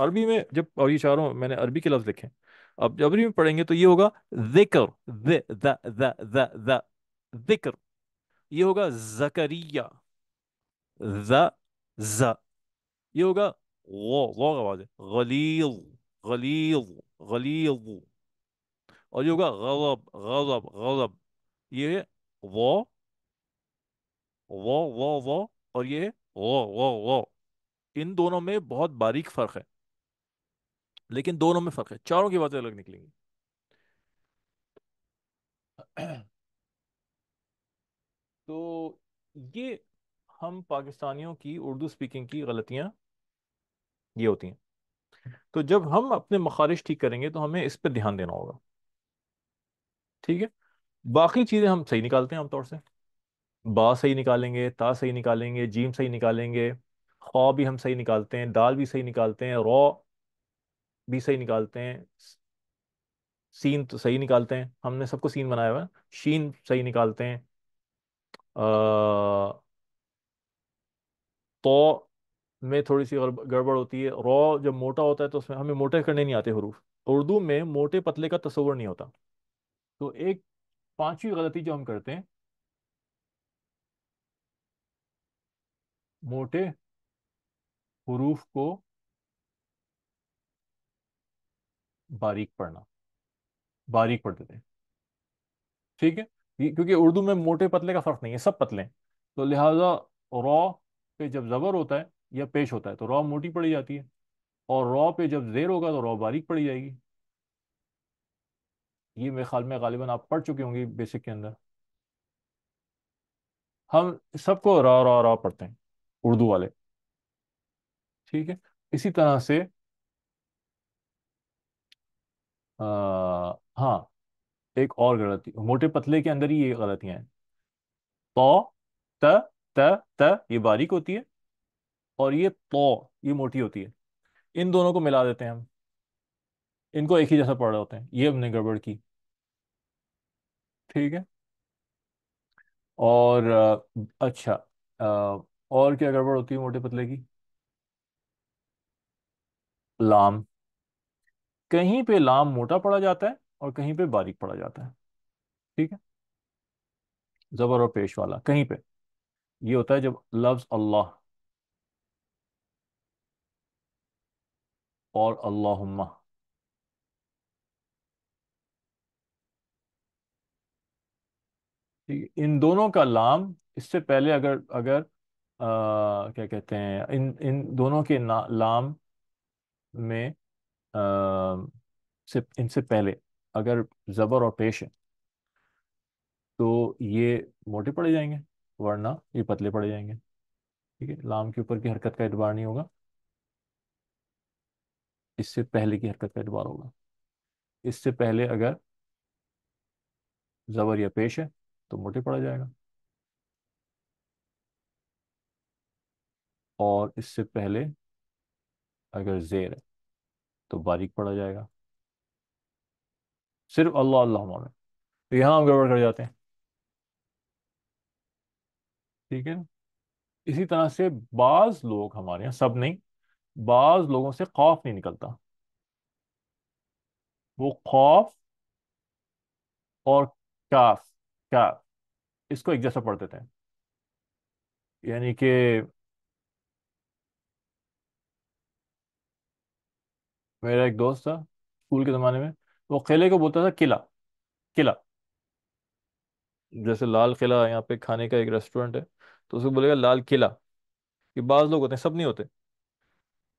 عربی میں جب، اور یہ چاروں میں نے عربی کے لفظ لکھے ہیں، اب جب عربی میں پڑھیں گے تو یہ ہوگا ذکر، ذکر. یہ ہوگا زکریہ، ز ز. یہ ہوگا غو کا آواز ہے، غلیظ، غلیظ، غلیظ. اور یہ ہوگا غضب، غضب، غضب. یہ ہے وہ، وہ، اور یہ ہے وہ. ان دونوں میں بہت باریک فرق ہے، لیکن دونوں میں فرق ہے، چاروں کی باتیں الگ نکلیں گی. تو یہ ہم پاکستانیوں کی اردو سپیکنگ کی غلطیاں یہ ہوتی ہیں. تو جب ہم اپنے مخارج ٹھیک کریں گے تو ہمیں اس پہ دھیان دینا ہوگا. ٹھیک ہے. باقی چیزیں ہم صحیح نکالتے ہیں عام طور سے، با صحیح نکالیں گے، تا صحیح نکالیں گے، جیم صحیح نکالیں گے، خا بھی ہم صحیح نکالتے ہیں، دال بھی صحیح نکالتے ہیں، رو بھی صحیح نکالتے ہیں، سین تو صحیح نکالتے ہیں، ہم نے سب کو سین بنایا ہوا ہے. شین صحیح نکالتے ہیں. تو میں تھوڑی سی گڑبڑ ہوتی ہے. رو جب موٹا ہوتا ہے تو اس میں ہمیں موٹے کرنے نہیں آتے حروف. اردو میں موٹے پتلے کا تصور نہیں ہوتا. تو ایک پانچویں غلطی جو ہم کرتے ہیں، موٹے حروف کو باریک پڑھنا، باریک پڑھ دیتے ہیں. ٹھیک ہے. کیونکہ اردو میں موٹے پتلے کا فرق نہیں ہے، سب پتلے ہیں. تو لہٰذا رو پہ جب زبر ہوتا ہے یا پیش ہوتا ہے تو رو موٹی پڑی جاتی ہے، اور رو پہ جب زیر ہوگا تو رو باریک پڑی جائے گی. یہ میرے خیال میں غالباً آپ پڑھ چکے ہوں گے بیسک کے اندر. ہم سب کو را را را پڑھتے ہیں اردو والے. ٹھیک ہے. اسی طرح سے ہاں، ایک اور غلطی موٹے پتلے کے اندر ہی یہ غلطیاں ہیں. تو، ت، ت، ت یہ باریک ہوتی ہے، اور یہ تو یہ موٹی ہوتی ہے. ان دونوں کو ملا دیتے ہیں ہم، ان کو ایک ہی جیسا پڑھ رہے ہوتے ہیں. یہ ہم نے گڑبڑ کی. ٹھیک ہے. اور اچھا، اور کیا گڑبڑ ہوتی ہے موٹے پتلے کی؟ لام. کہیں پہ لام موٹا پڑا جاتا ہے اور کہیں پہ باریک پڑا جاتا ہے. ٹھیک ہے. زبر اور پیش والا کہیں پہ یہ ہوتا ہے جب لفظ اللہ اور اللہم. ٹھیک ہے. ان دونوں کا لام اس سے پہلے اگر اگر کیا کہتے ہیں، ان دونوں کے لام میں آ، ان سے پہلے اگر زبر اور پیش ہے تو یہ موٹے پڑے جائیں گے، ورنہ یہ پتلے پڑے جائیں گے. ٹھیک ہے. لام کے اوپر کی حرکت کا اعتبار نہیں ہوگا، اس سے پہلے کی حرکت کا اعتبار ہوگا. اس سے پہلے اگر زبر یا پیش ہے تو موٹے پڑا جائے گا، اور اس سے پہلے اگر زیر ہے تو باریک پڑا جائے گا. صرف اللہ اللہ میں تو یہاں ہم گڑبڑ کر جاتے ہیں. ٹھیک ہے. اسی طرح سے بعض لوگ ہمارے یہاں، سب نہیں، بعض لوگوں سے خوف نہیں نکلتا. وہ خوف اور کاف، کاف اس کو ایک جیسا پڑھ دیتے ہیں. یعنی کہ میرا ایک دوست تھا اسکول کے زمانے میں، وہ قلعے کو بولتا تھا قلعہ، قلعہ. جیسے لال قلعہ یہاں پہ کھانے کا ایک ریسٹورینٹ ہے، تو اسے بولے گا لال قلعہ. یہ بعض لوگ ہوتے ہیں، سب نہیں ہوتے.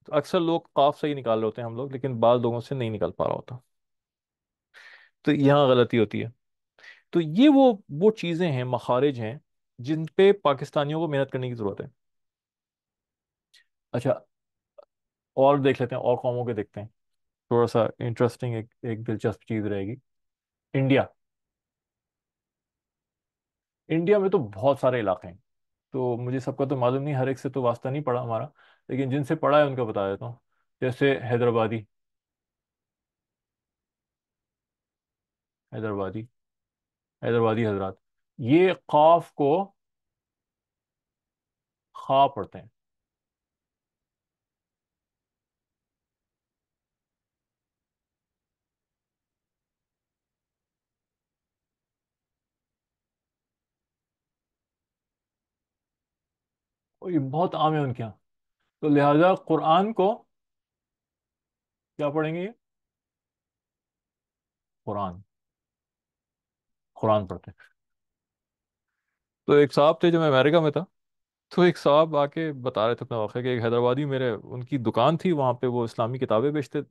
تو اکثر لوگ قاف سے ہی نکال رہے ہوتے ہیں ہم لوگ، لیکن بعض لوگوں سے نہیں نکل پا رہا ہوتا. تو یہاں غلطی ہوتی ہے. تو یہ وہ چیزیں ہیں، مخارج ہیں، جن پہ پاکستانیوں کو محنت کرنے کی ضرورت ہے. اچھا، اور دیکھ لیتے ہیں، اور قوموں کے دیکھتے ہیں. تھوڑا سا انٹرسٹنگ ایک دلچسپ چیز رہے گی. انڈیا. انڈیا میں تو بہت سارے علاقے ہیں، تو مجھے سب کا تو معلوم نہیں، ہر ایک سے تو واسطہ نہیں پڑا ہمارا، لیکن جن سے پڑھا ہے ان کا بتا دیتا ہوں. جیسے حیدرآبادی، حیدرآبادی، حیدرآبادی حضرات، یہ قاف کو خا پڑھتے ہیں. اور یہ بہت عام ہے ان کے یہاں. تو لہذا قرآن کو کیا پڑھیں گے یہ؟ قرآن. قرآن پڑھتے ہیں. تو ایک صاحب تھے جو میں امریکہ میں تھا. تو ایک صاحب آ کے بتا رہے تھے اپنا واقعہ کہ ایک حیدرآبادی میرے ان کی دکان تھی وہاں پہ. وہ اسلامی کتابیں بیچتے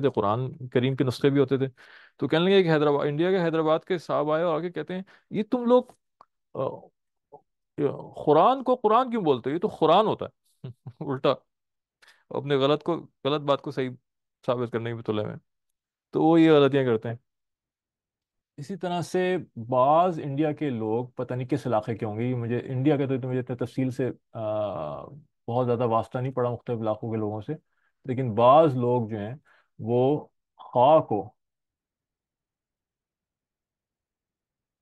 تھے, قرآن کریم کے نسخے بھی ہوتے تھے. تو کہنے لگے کہ حیدرآباد, انڈیا کے حیدرآباد کے صاحب آئے اور آگے کہتے ہیں یہ تم لوگ آ، قرآن کو قرآن کیوں بولتے ہو, یہ تو قرآن ہوتا ہے. الٹا اپنے غلط بات کو صحیح ثابت کرنے کی تلے میں. تو وہ یہ غلطیاں کرتے ہیں. اسی طرح سے بعض انڈیا کے لوگ, پتہ نہیں کس علاقے کے ہوں گے, یہ مجھے انڈیا کے تو مجھے اتنے تفصیل سے بہت زیادہ واسطہ نہیں پڑا مختلف علاقوں کے لوگوں سے, لیکن بعض لوگ جو ہیں وہ خواہ کو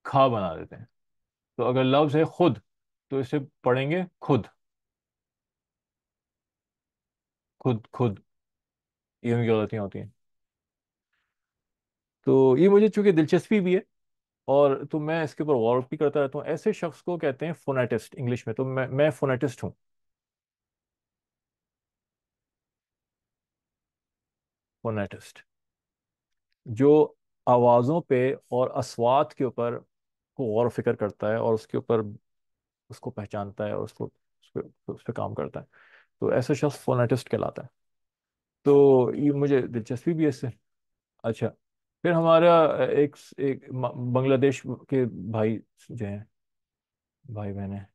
کھا بنا دیتے ہیں. تو اگر لفظ ہے خود تو اسے پڑھیں گے خود. خود خود, یہ ان کی غلطیاں ہوتی ہیں. تو یہ مجھے چونکہ دلچسپی بھی ہے اور تو میں اس کے اوپر غور بھی کرتا رہتا ہوں. ایسے شخص کو کہتے ہیں فونیٹسٹ انگلش میں. تو میں فونیٹسٹ ہوں. فونیٹسٹ جو آوازوں پہ اور اصوات کے اوپر کو غور و فکر کرتا ہے اور اس کے اوپر اس کو پہچانتا ہے اور اس پہ کام کرتا ہے. تو ایسا شخص فونیٹسٹ کہلاتا ہے. تو یہ مجھے دلچسپی بھی ہے اس سے. اچھا, پھر ہمارا ایک بنگلہ دیش کے بھائی جو ہیں, بھائی بہن ہیں,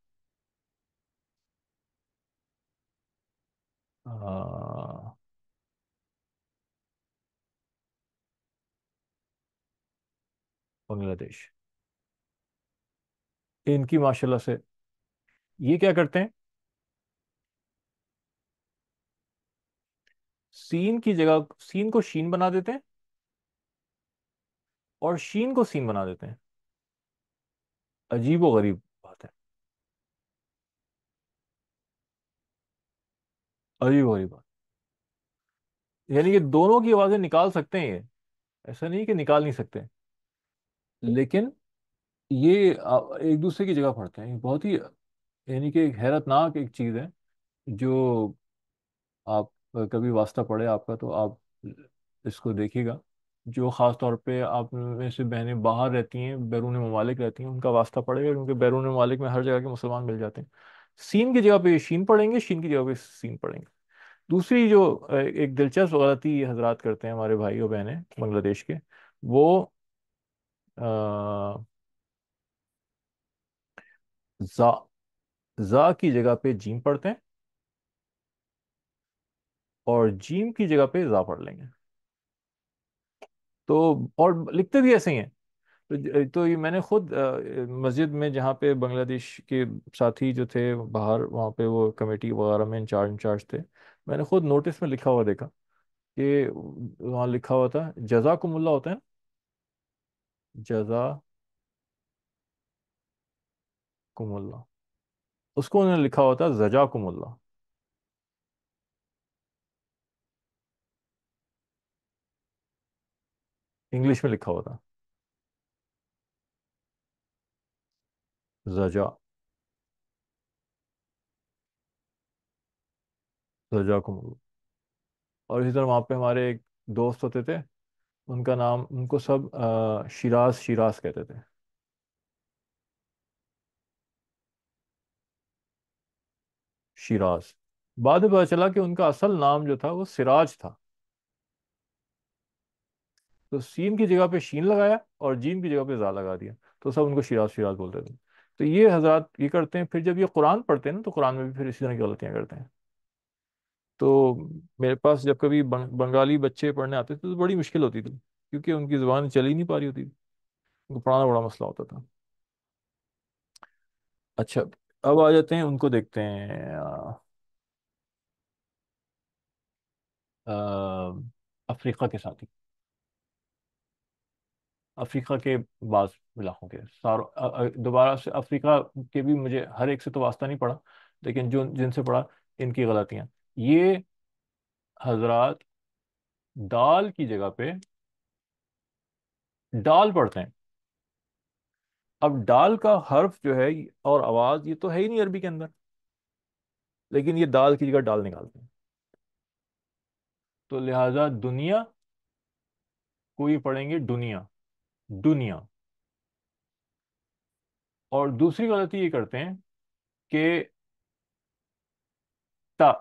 بنگلہ دیش, ان کی ماشاء اللہ سے یہ کیا کرتے ہیں, سین کی جگہ سین کو شین بنا دیتے ہیں اور شین کو سین بنا دیتے ہیں. عجیب و غریب بات ہے. عجیب و غریب بات. یعنی کہ دونوں کی آوازیں نکال سکتے ہیں یہ, ایسا نہیں کہ نکال نہیں سکتے, لیکن یہ ایک دوسرے کی جگہ پڑھتے ہیں. یہ بہت ہی یعنی کہ ایک حیرت ناک ایک چیز ہے. جو آپ کبھی واسطہ پڑے آپ کا تو آپ اس کو دیکھیے گا. جو خاص طور پہ آپ میں سے بہنیں باہر رہتی ہیں, بیرون ممالک رہتی ہیں, ان کا واسطہ پڑے گا کیونکہ بیرون ممالک میں ہر جگہ کے مسلمان مل جاتے ہیں. سین کی جگہ پہ شین پڑھیں گے, شین کی جگہ پہ سین پڑھیں گے. دوسری جو ایک دلچسپ غلطی یہ حضرات کرتے ہیں ہمارے بھائی اور بہنیں بنگلہ دیش کے, وہ زا زا کی جگہ پہ جیم پڑھتے ہیں اور جیم کی جگہ پہ زا پڑھ لیں گے. تو اور لکھتے بھی ایسے ہی ہیں. تو یہ میں نے خود مسجد میں جہاں پہ بنگلہ دیش کے ساتھی جو تھے باہر, وہاں پہ وہ کمیٹی وغیرہ میں انچارج تھے, میں نے خود نوٹس میں لکھا ہوا دیکھا کہ وہاں لکھا ہوا تھا جزاکم اللہ ہوتا ہے نا, جزاکم اللہ, اس کو انہوں نے لکھا ہوا تھا زجاکم اللہ. انگلش میں لکھا ہوا تھا زجا, زجاکم اللہ. اور اسی طرح وہاں پہ ہمارے ایک دوست ہوتے تھے, ان کا نام, ان کو سب شیراز شیراز کہتے تھے. شیراز. بعد میں پتا چلا کہ ان کا اصل نام جو تھا وہ سراج تھا. تو سین کی جگہ پہ شین لگایا اور جیم کی جگہ پہ زا لگا دیا, تو سب ان کو شیراز شیراز بولتے تھے. تو یہ حضرات یہ کرتے ہیں. پھر جب یہ قرآن پڑھتے ہیں نا تو قرآن میں بھی پھر اسی طرح کی غلطیاں کرتے ہیں. تو میرے پاس جب کبھی بنگالی بچے پڑھنے آتے تھے تو بڑی مشکل ہوتی تھی کیونکہ ان کی زبان چل ہی نہیں پا رہی ہوتی تھی, ان کو پڑھانا بڑا مسئلہ ہوتا تھا. اچھا, اب آ جاتے ہیں ان کو دیکھتے ہیں آ، افریقہ کے ساتھی, افریقہ کے بعض علاقوں کے دوبارہ سے افریقہ کے بھی مجھے ہر ایک سے تو واسطہ نہیں پڑا, لیکن جو جن سے پڑا ان کی غلطیاں. یہ حضرات دال کی جگہ پہ ڈال پڑھتے ہیں. اب ڈال کا حرف جو ہے اور آواز یہ تو ہے ہی نہیں عربی کے اندر. لیکن یہ دال کی جگہ ڈال نکالتے ہیں، تو لہذا دنیا کو یہ پڑھیں گے دنیا، دنیا۔ اور دوسری غلطی یہ کرتے ہیں کہ تا،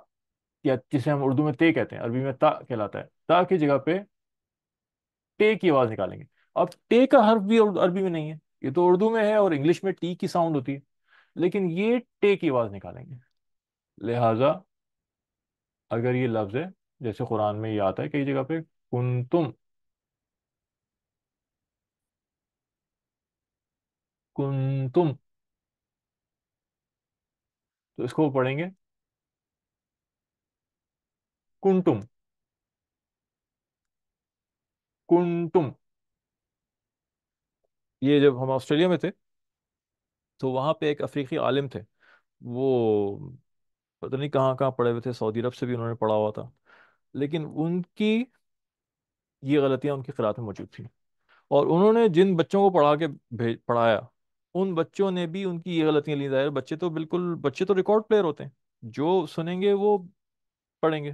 یا جسے ہم اردو میں تے کہتے ہیں، عربی میں تا کہلاتا ہے، تا کی جگہ پہ ٹے کی آواز نکالیں گے۔ اب ٹے کا حرف بھی عربی میں نہیں ہے، یہ تو اردو میں ہے اور انگلش میں ٹی کی ساؤنڈ ہوتی ہے، لیکن یہ ٹے کی آواز نکالیں گے۔ لہذا اگر یہ لفظ ہے، جیسے قرآن میں یہ آتا ہے کئی جگہ پہ، کنتم، کنتم، تو اس کو پڑھیں گے کنتم، کنتم۔ یہ جب ہم آسٹریلیا میں تھے تو وہاں پہ ایک افریقی عالم تھے، وہ پتہ نہیں کہاں کہاں پڑھے ہوئے تھے، سعودی عرب سے بھی انہوں نے پڑھا ہوا تھا، لیکن ان کی یہ غلطیاں ان کی قرآت میں موجود تھیں، اور انہوں نے جن بچوں کو پڑھا کے پڑھایا، ان بچوں نے بھی ان کی یہ غلطیاں لی۔ ظاہر بچے تو بالکل، بچے تو ریکارڈ پلیئر ہوتے ہیں، جو سنیں گے وہ پڑھیں گے،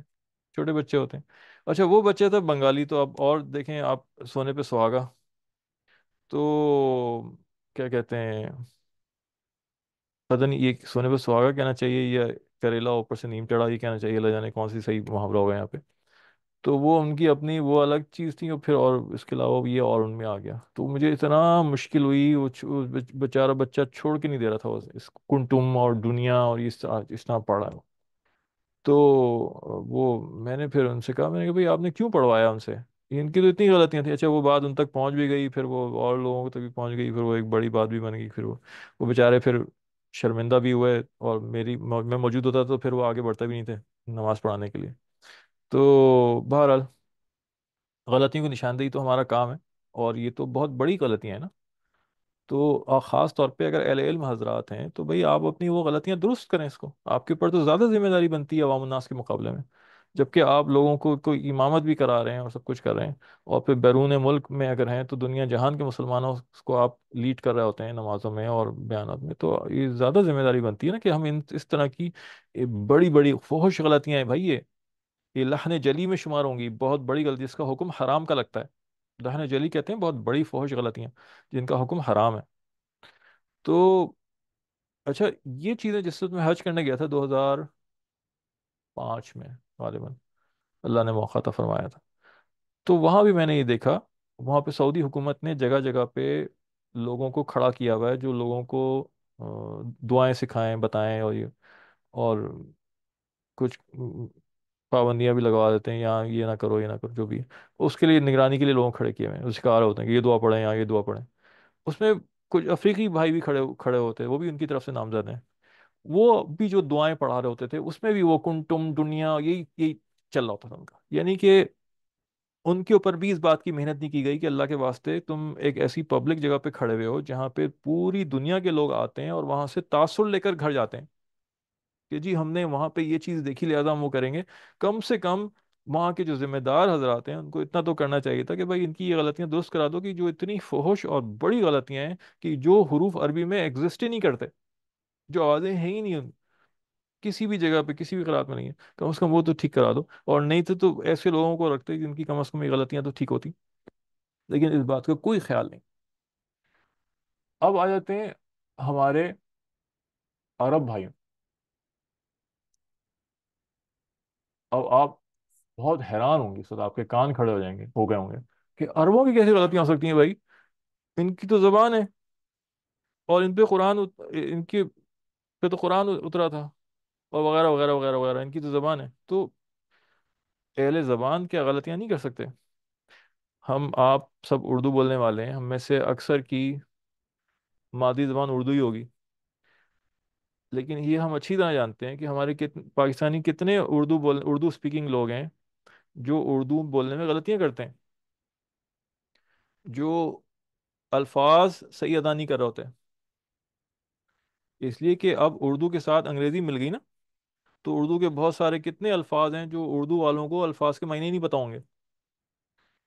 چھوٹے بچے ہوتے ہیں۔ اچھا وہ بچے تھے بنگالی، تو اب اور دیکھیں آپ، سونے پہ سہاگا، تو کیا کہتے ہیں، پتہ نہیں یہ سونے پہ سہاگا کہنا چاہیے یا کریلا اوپر سے نیم چڑھا، یہ کہنا چاہیے، اللہ جانے کون سی صحیح محاورہ ہوگا یہاں پہ۔ تو وہ ان کی اپنی وہ الگ چیز تھی، اور پھر اور اس کے علاوہ بھی یہ اور ان میں آ گیا، تو مجھے اتنا مشکل ہوئی، وہ بیچارہ بچہ چھوڑ کے نہیں دے رہا تھا اس کنٹم اور دنیا اور اس طرح پڑھ رہا ہے وہ۔ تو وہ میں نے پھر ان سے کہا، میں نے کہا بھائی آپ نے کیوں پڑھوایا ان سے، ان کی تو اتنی غلطیاں تھیں۔ اچھا وہ بات ان تک پہنچ بھی گئی، پھر وہ اور لوگوں تک بھی پہنچ گئی، پھر وہ ایک بڑی بات بھی بن گئی، پھر وہ بیچارے پھر شرمندہ بھی ہوئے، اور میں موجود ہوتا تو پھر وہ آگے بڑھتے بھی نہیں تھے نماز پڑھانے کے لیے۔ تو بہرحال غلطیوں کی نشاندہی تو ہمارا کام ہے، اور یہ تو بہت بڑی غلطیاں ہیں نا، تو خاص طور پہ اگر اہل علم حضرات ہیں تو بھئی آپ اپنی وہ غلطیاں درست کریں، اس کو آپ کے اوپر تو زیادہ ذمہ داری بنتی ہے عوام الناس کے مقابلے میں، جبکہ آپ لوگوں کو کوئی امامت بھی کرا رہے ہیں اور سب کچھ کر رہے ہیں، اور پھر بیرون ملک میں اگر ہیں تو دنیا جہان کے مسلمانوں کو آپ لیڈ کر رہے ہوتے ہیں نمازوں میں اور بیانات میں، تو یہ زیادہ ذمہ داری بنتی ہے نا کہ ہم اس طرح کی بڑی بڑی فحش غلطیاں ہیں بھائی، یہ لحن جلی میں شمار ہوں گی، بہت بڑی غلطی، اس کا حکم حرام کا لگتا ہے۔ لحن جلی کہتے ہیں بہت بڑی فحش غلطیاں جن کا حکم حرام ہے۔ تو اچھا یہ چیزیں، جس وقت میں حج کرنے گیا تھا 2005 میں غالباً، اللہ نے موقع عطا فرمایا تھا، تو وہاں بھی میں نے یہ دیکھا، وہاں پہ سعودی حکومت نے جگہ جگہ پہ لوگوں کو کھڑا کیا ہوا ہے جو لوگوں کو دعائیں سکھائیں، بتائیں، اور یہ اور کچھ پابندیاں بھی لگوا دیتے ہیں، یہاں یہ نہ کرو، یہ نہ کرو، جو بھی ہے اس کے لیے نگرانی کے لیے لوگ کھڑے کیے ہوئے ہیں، سکھا رہے ہوتے ہیں کہ یہ دعا پڑھیں، یہاں یہ دعا پڑھیں۔ اس میں کچھ افریقی بھائی بھی کھڑے کھڑے ہوتے ہیں، وہ بھی ان کی طرف سے نامزد ہیں، وہ بھی جو دعائیں پڑھا رہے ہوتے تھے اس میں بھی وہ کن تم دنیا، یہی چل رہا ہوتا تھا ان کا، یعنی کہ ان کے اوپر بھی اس بات کی محنت نہیں کی گئی کہ اللہ کے واسطے تم ایک ایسی پبلک جگہ پہ کھڑے ہوئے ہو جہاں پہ پوری دنیا کے لوگ آتے ہیں اور وہاں سے تاثر لے کر گھر جاتے ہیں کہ جی ہم نے وہاں پہ یہ چیز دیکھی لہذا ہم وہ کریں گے۔ کم سے کم وہاں کے جو ذمہ دار حضرات ہیں ان کو اتنا تو کرنا چاہیے تھا کہ بھائی ان کی یہ غلطیاں درست کرا دو، کہ جو اتنی فحش اور بڑی غلطیاں ہیں کہ جو حروف عربی میں ایگزسٹ ہی نہیں کرتے، جو آوازیں ہیں ہی نہیں کسی بھی جگہ پہ کسی بھی قرآت میں نہیں ہے، کم از کم وہ تو ٹھیک کرا دو، اور نہیں تو ایسے لوگوں کو رکھتے جن کی کم از کم یہ غلطیاں تو ٹھیک ہوتی، لیکن اس بات کا کوئی خیال نہیں۔ اب آ جاتے ہیں ہمارے عرب بھائیوں، اب آپ بہت حیران ہوں گے، اس وقت آپ کے کان کھڑے ہو گئے ہوں گے کہ عربوں کی کیسی غلطیاں ہو سکتی ہیں بھائی، ان کی تو زبان ہے، اور ان پہ ان کے پہ تو قرآن اترا تھا، اور وغیرہ وغیرہ وغیرہ وغیرہ، ان کی تو زبان ہے، تو اہل زبان کیا غلطیاں نہیں کر سکتے؟ ہم آپ سب اردو بولنے والے ہیں، ہم میں سے اکثر کی مادری زبان اردو ہی ہوگی، لیکن یہ ہم اچھی طرح جانتے ہیں کہ ہمارے پاکستانی کتنے اردو اسپیکنگ لوگ ہیں جو اردو بولنے میں غلطیاں کرتے ہیں، جو الفاظ صحیح ادا نہیں کر رہے ہوتے، اس لیے کہ اب اردو کے ساتھ انگریزی مل گئی نا، تو اردو کے بہت سارے کتنے الفاظ ہیں جو اردو والوں کو الفاظ کے معنی ہی نہیں پتا ہوں گے،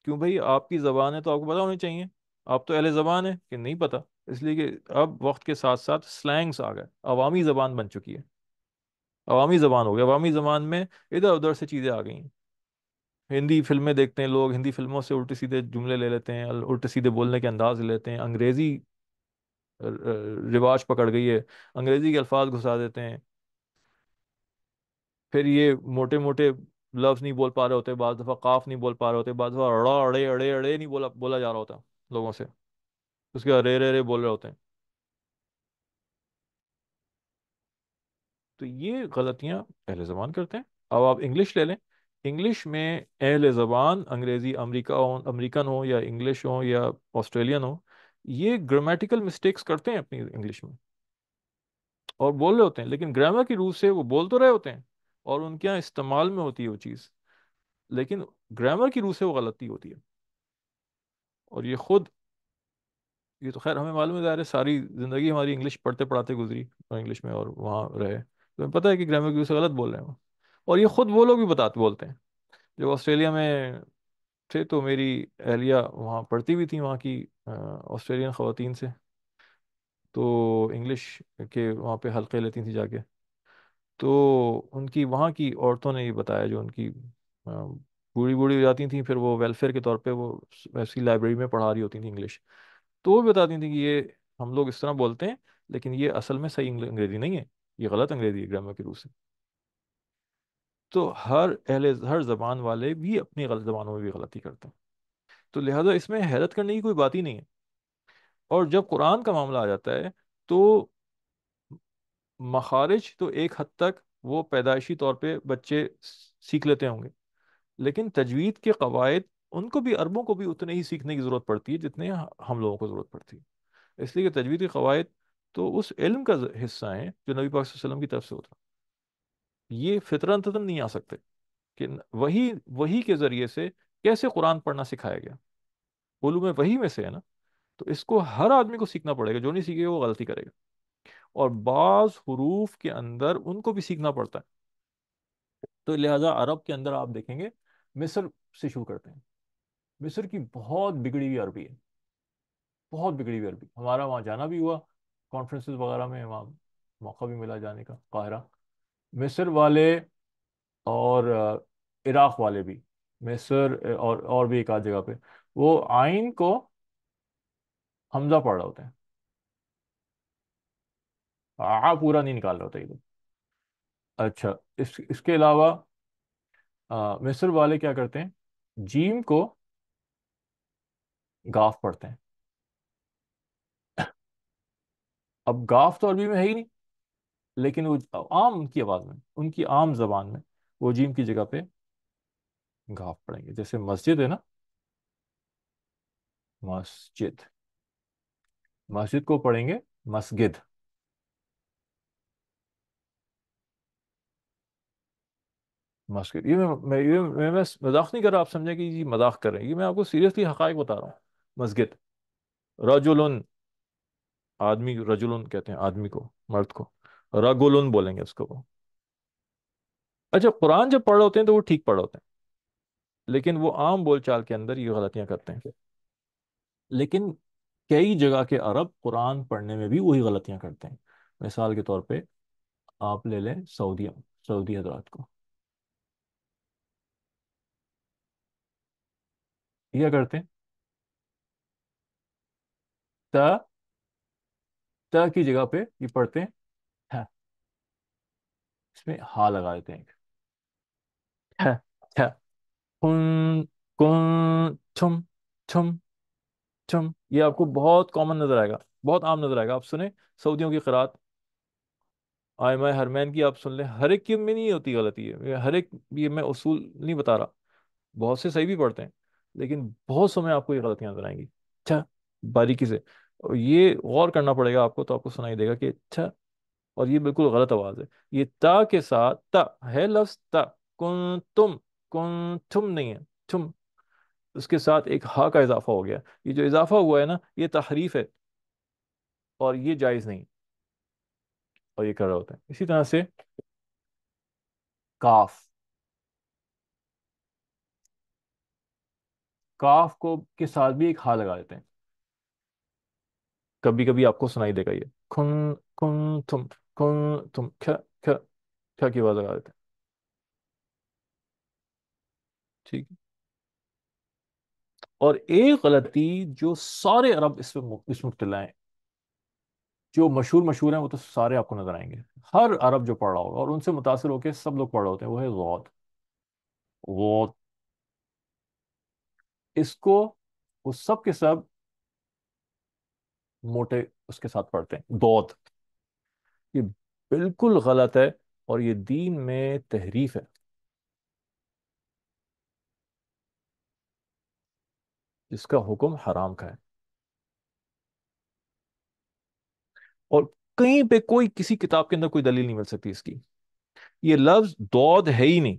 کیوں بھائی آپ کی زبان ہے تو آپ کو پتا ہونے چاہیے، آپ تو اہل زبان ہے کہ نہیں پتا، اس لیے کہ اب وقت کے ساتھ ساتھ سلینگس آ گئے، عوامی زبان بن چکی ہے، عوامی زبان ہو گیا، عوامی زبان میں ادھر ادھر سے چیزیں آ گئی ہیں۔ ہندی فلمیں دیکھتے ہیں لوگ، ہندی فلموں سے الٹے سیدھے جملے لے لیتے ہیں، الٹے سیدھے بولنے کے انداز لے لیتے ہیں، انگریزی رواج پکڑ گئی ہے، انگریزی کے الفاظ گھسا دیتے ہیں، پھر یہ موٹے موٹے لفظ نہیں بول پا رہے ہوتے، بعض دفعہ قاف نہیں بول پا رہے ہوتے، بعض دفعہ اڑا اڑے اڑے اڑے نہیں بولا جا رہا ہوتا لوگوں سے، اس کے رے رے رے بول رہے ہوتے ہیں۔ تو یہ غلطیاں اہل زبان کرتے ہیں۔ اب آپ انگلش لے لیں، انگلش میں اہل زبان انگریزی امریکن ہو یا انگلش ہو یا آسٹریلین ہو، یہ گرامیٹیکل مسٹیکس کرتے ہیں اپنی انگلش میں اور بول رہے ہوتے ہیں، لیکن گرامر کی روح سے وہ بول تو رہے ہوتے ہیں اور ان کے یہاں استعمال میں ہوتی ہے وہ چیز، لیکن گرامر کی روح سے وہ غلطی ہوتی ہے۔ اور یہ خود، یہ تو خیر ہمیں معلوم ہے، ظاہر ہے ساری زندگی ہماری انگلش پڑھتے پڑھاتے گزری اور انگلش میں اور وہاں رہے، تو ہمیں پتہ ہے کہ گرامر کی روح سے غلط بول رہے ہیں وہ۔ اور یہ خود وہ لوگ بھی بولتے ہیں جو آسٹریلیا میں تھے، تو میری اہلیہ وہاں پڑھتی بھی تھیں وہاں کی آسٹریلین خواتین سے، تو انگلش کے وہاں پہ حلقے لیتی تھیں جا کے، تو ان کی وہاں کی عورتوں نے یہ بتایا، جو ان کی بوڑھی بوڑھی ہو جاتی تھیں، پھر وہ ویلفیئر کے طور پہ وہ ویسی لائبریری میں پڑھا رہی ہوتی تھیں انگلش، تو وہ بھی بتاتی تھیں کہ یہ ہم لوگ اس طرح بولتے ہیں، لیکن یہ اصل میں صحیح انگریزی نہیں ہے، یہ غلط انگریزی ہے گرامر کی روح سے۔ تو ہر زبان والے بھی اپنی غلط زبانوں میں بھی غلطی کرتے ہیں، تو لہٰذا اس میں حیرت کرنے کی کوئی بات ہی نہیں ہے۔ اور جب قرآن کا معاملہ آ جاتا ہے تو مخارج تو ایک حد تک وہ پیدائشی طور پہ بچے سیکھ لیتے ہوں گے، لیکن تجوید کے قواعد ان کو بھی، عربوں کو بھی اتنے ہی سیکھنے کی ضرورت پڑتی ہے جتنے ہم لوگوں کو ضرورت پڑتی ہے، اس لیے کہ تجوید کے قواعد تو اس علم کا حصہ ہیں جو نبی پاک صلی اللہ علیہ وسلم کی طرف سے ہوتا، یہ فطرتاً نہیں آ سکتے، کہ وہی وہی کے ذریعے سے کیسے قرآن پڑھنا سکھایا گیا، علوم وحی میں سے ہے نا، تو اس کو ہر آدمی کو سیکھنا پڑے گا، جو نہیں سیکھے گا وہ غلطی کرے گا، اور بعض حروف کے اندر ان کو بھی سیکھنا پڑتا ہے، تو لہٰذا عرب کے اندر آپ دیکھیں گے مصر سے شروع کرتے ہیں، مصر کی بہت بگڑی ہوئی عربی ہے، بہت بگڑی ہوئی عربی، ہمارا وہاں جانا بھی ہوا کانفرنسز وغیرہ میں، وہاں موقع بھی ملا جانے کا قاہرہ، مصر والے اور عراق والے بھی، مصر اور بھی ایک آدھ جگہ پہ وہ آئین کو حمزہ پڑھ رہے ہوتے ہیں، پورا نہیں نکال رہے ہوتے ایک دم۔ اچھا، اس کے علاوہ مصر والے کیا کرتے ہیں، جیم کو گاف پڑھتے ہیں، اب گاف تو عربی میں ہے ہی نہیں، لیکن وہ عام ان کی آواز میں، ان کی عام زبان میں وہ جیم کی جگہ پہ گاف پڑھیں گے، جیسے مسجد ہے نا، مسجد، مسجد کو پڑھیں گے مسجد، مسجد، یہ میں مذاق نہیں کر رہا، آپ سمجھیں کہ یہ مذاق کر رہے ہیں، یہ میں آپ کو سیریسلی حقائق بتا رہا ہوں، مسجد، رجلن، آدمی رجلن کہتے ہیں آدمی کو، مرد کو، رگلن بولیں گے اس کو وہ۔ اچھا، قرآن جب پڑھ رہے ہوتے ہیں تو وہ ٹھیک پڑھ رہے ہوتے ہیں، لیکن وہ عام بول چال کے اندر یہ غلطیاں کرتے ہیں، لیکن کئی جگہ کے عرب قرآن پڑھنے میں بھی وہی غلطیاں کرتے ہیں، مثال کے طور پہ آپ لے لیں سعودی حضرات کو، یہ کیا کرتے ہیں، تا تا کی جگہ پہ یہ پڑھتے ہیں تھا، اس میں ہا لگا دیتے ہیں، تھا تھا، کن کن تم تم تم، یہ آپ کو بہت کامن نظر آئے گا، بہت عام نظر آئے گا، آپ سنیں سعودیوں کی قرآت، آئمہ حرمین کی آپ سن لیں، ہر ایک کی میں نہیں ہوتی غلطی ہے، ہر ایک، یہ میں اصول نہیں بتا رہا، بہت سے صحیح بھی پڑھتے ہیں، لیکن بہت سو میں آپ کو یہ غلطیاں نظر آئیں گی، اچھا، باریکی سے، اور یہ غور کرنا پڑے گا آپ کو، تو آپ کو سنائی دے گا کہ اچھا، اور یہ بالکل غلط آواز ہے، یہ تا کے ساتھ تا ہے لفظ تا، کن تم نہیں ہے، تم، اس کے ساتھ ایک ہا کا اضافہ ہو گیا، یہ جو اضافہ ہوا ہے نا یہ تحریف ہے، اور یہ جائز نہیں، اور یہ کر رہا ہوتا ہے، اسی طرح سے کاف، کاف کو کے ساتھ بھی ایک ہا لگا دیتے ہیں، کبھی کبھی آپ کو سنائی دے گا یہ کن کن تم، کن تم، کھ کھ، کیا کی آواز لگا دیتے ہیں. ٹھیک ہے. اور ایک غلطی جو سارے عرب اس میں مبتلا ہیں، جو مشہور مشہور ہیں، وہ تو سارے آپ کو نظر آئیں گے. ہر عرب جو پڑھ رہا ہوگا اور ان سے متاثر ہو کے سب لوگ پڑھ رہے ہوتے ہیں، وہ ہے غوت. غوت. اس کو وہ سب کے سب موٹے اس کے ساتھ پڑھتے ہیں، دوت. یہ بالکل غلط ہے، اور یہ دین میں تحریف ہے، جس کا حکم حرام کا ہے. اور کہیں پہ کوئی کسی کتاب کے اندر کوئی دلیل نہیں مل سکتی اس کی. یہ لفظ دود ہے ہی نہیں.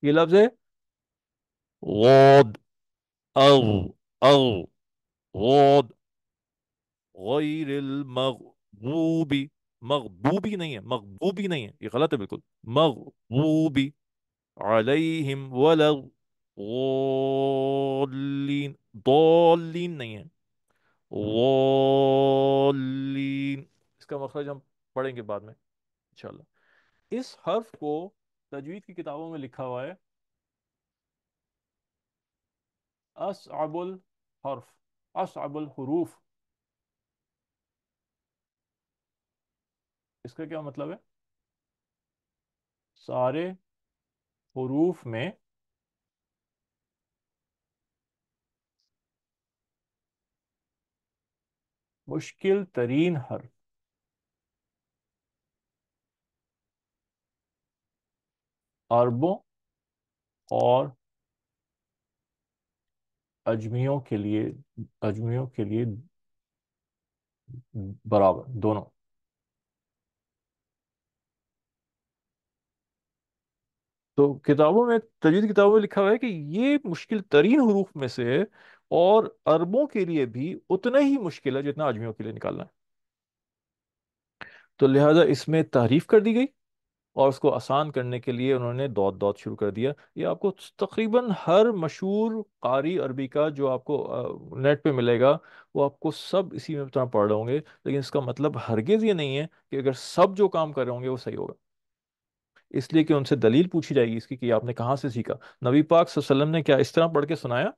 یہ لفظ ہے غود. او. او. غود. غیر المغضوبی. مغضوبی نہیں ہے، مغضوبی نہیں ہے، یہ غلط ہے بالکل. مغضوبی علیہم ولا ضالین. ضالین نہیں ہے، ضالین. اس کا مخرج ہم پڑھیں گے بعد میں انشاءاللہ. اس حرف کو تجوید کی کتابوں میں لکھا ہوا ہے اصعب الحرف، اصعب الحروف. اس کا کیا مطلب ہے؟ سارے حروف میں مشکل ترین حرف. عربوں اور اجمیوں کے لیے برابر دونوں. تو کتابوں میں، تجوید کتابوں میں لکھا ہوا ہے کہ یہ مشکل ترین حروف میں سے ہے، اور عربوں کے لیے بھی اتنا ہی مشکل ہے جتنا اجمیوں کے لیے نکالنا ہے. تو لہٰذا اس میں تعریف کر دی گئی، اور اس کو آسان کرنے کے لیے انہوں نے دوت دوت شروع کر دیا. یہ آپ کو تقریباً ہر مشہور قاری عربی کا جو آپ کو نیٹ پہ ملے گا، وہ آپ کو سب اسی میں طرح پڑھ رہے ہوں گے. لیکن اس کا مطلب ہرگز یہ نہیں ہے کہ اگر سب جو کام کر رہے ہوں گے وہ صحیح ہوگا. اس لیے کہ ان سے دلیل پوچھی جائے گی اس کی کہ آپ نے کہاں سے سیکھا. نبی پاک صلی اللہ علیہ وسلم نے کیا اس طرح پڑھ کے سنایا؟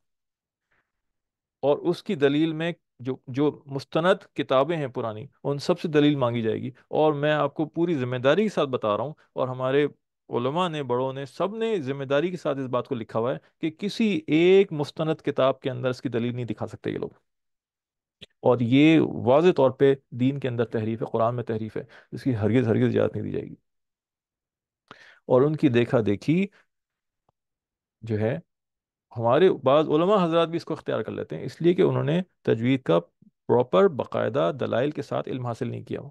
اور اس کی دلیل میں جو جو مستند کتابیں ہیں پرانی، ان سب سے دلیل مانگی جائے گی. اور میں آپ کو پوری ذمہ داری کے ساتھ بتا رہا ہوں، اور ہمارے علماء نے، بڑوں نے، سب نے ذمہ داری کے ساتھ اس بات کو لکھا ہوا ہے کہ کسی ایک مستند کتاب کے اندر اس کی دلیل نہیں دکھا سکتے یہ لوگ. اور یہ واضح طور پہ دین کے اندر تحریف ہے، قرآن میں تحریف ہے. اس کی ہرگز ہرگز اجازت نہیں دی جائے گی. اور ان کی دیکھا دیکھی جو ہے، ہمارے بعض علماء حضرات بھی اس کو اختیار کر لیتے ہیں، اس لیے کہ انہوں نے تجوید کا پراپر باقاعدہ دلائل کے ساتھ علم حاصل نہیں کیا ہو.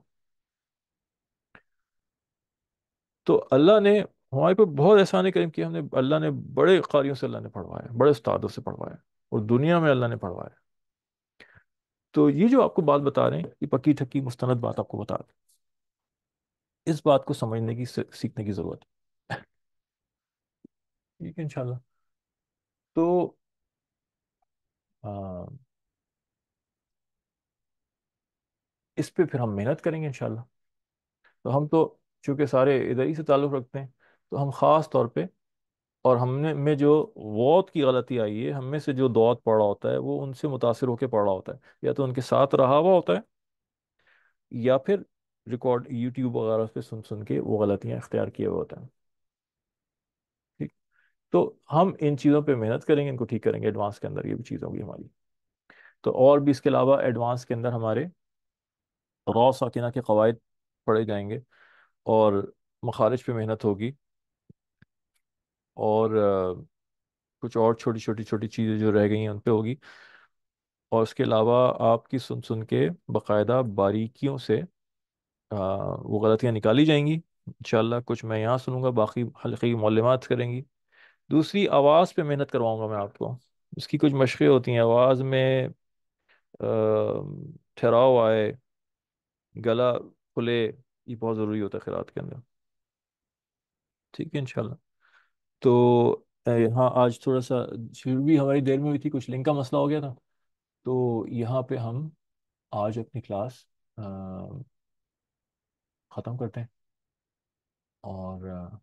تو اللہ نے ہمارے پہ بہت احسان کریم کیا. اللہ نے بڑے قاریوں سے اللہ نے پڑھوایا، بڑے استادوں سے پڑھوایا، اور دنیا میں اللہ نے پڑھوایا. تو یہ جو آپ کو بات بتا رہے ہیں، یہ پکی ٹھکی مستند بات آپ کو بتا رہے ہیں. اس بات کو سمجھنے کی، سیکھنے کی ضرورت ہے. ٹھیک ہے انشاءاللہ. تو آ، اس پہ پھر ہم محنت کریں گے انشاءاللہ. تو ہم تو چونکہ سارے ادھر ہی سے تعلق رکھتے ہیں، تو ہم خاص طور پہ، اور ہم نے میں جو ووت کی غلطی آئی ہے، ہم میں سے جو دوت پڑھ رہا ہوتا ہے وہ ان سے متاثر ہو کے پڑھ رہا ہوتا ہے، یا تو ان کے ساتھ رہا ہوا ہوتا ہے، یا پھر ریکارڈ یوٹیوب وغیرہ پہ سن سن کے وہ غلطیاں اختیار کیے ہوئے ہوتے ہیں. ٹھیک. تو ہم ان چیزوں پہ محنت کریں گے، ان کو ٹھیک کریں گے. ایڈوانس کے اندر یہ بھی چیز ہوگی ہماری. تو اور بھی اس کے علاوہ ایڈوانس کے اندر ہمارے را ساکنہ کے قواعد پڑھے جائیں گے، اور مخارج پہ محنت ہوگی، اور کچھ اور چھوٹی چھوٹی چھوٹی چیزیں جو رہ گئی ہیں ان پہ ہوگی. اور اس کے علاوہ آپ کی سن سن کے باقاعدہ باریکیوں سے وہ غلطیاں نکالی جائیں گی انشاءاللہ. کچھ میں یہاں سنوں گا، باقی حلقی معلومات کریں گی. دوسری، آواز پہ محنت کرواؤں گا میں آپ کو. اس کی کچھ مشقیں ہوتی ہیں آواز میں، ٹھہراؤ آئے، گلا کھلے. یہ بہت ضروری ہوتا ہے قرآت کے اندر. ٹھیک ہے انشاءاللہ. تو ہاں، آج تھوڑا سا شروع بھی ہماری دیر میں ہوئی تھی، کچھ لنک کا مسئلہ ہو گیا تھا. تو یہاں پہ ہم آج اپنی کلاس ختم کرتے ہیں. اور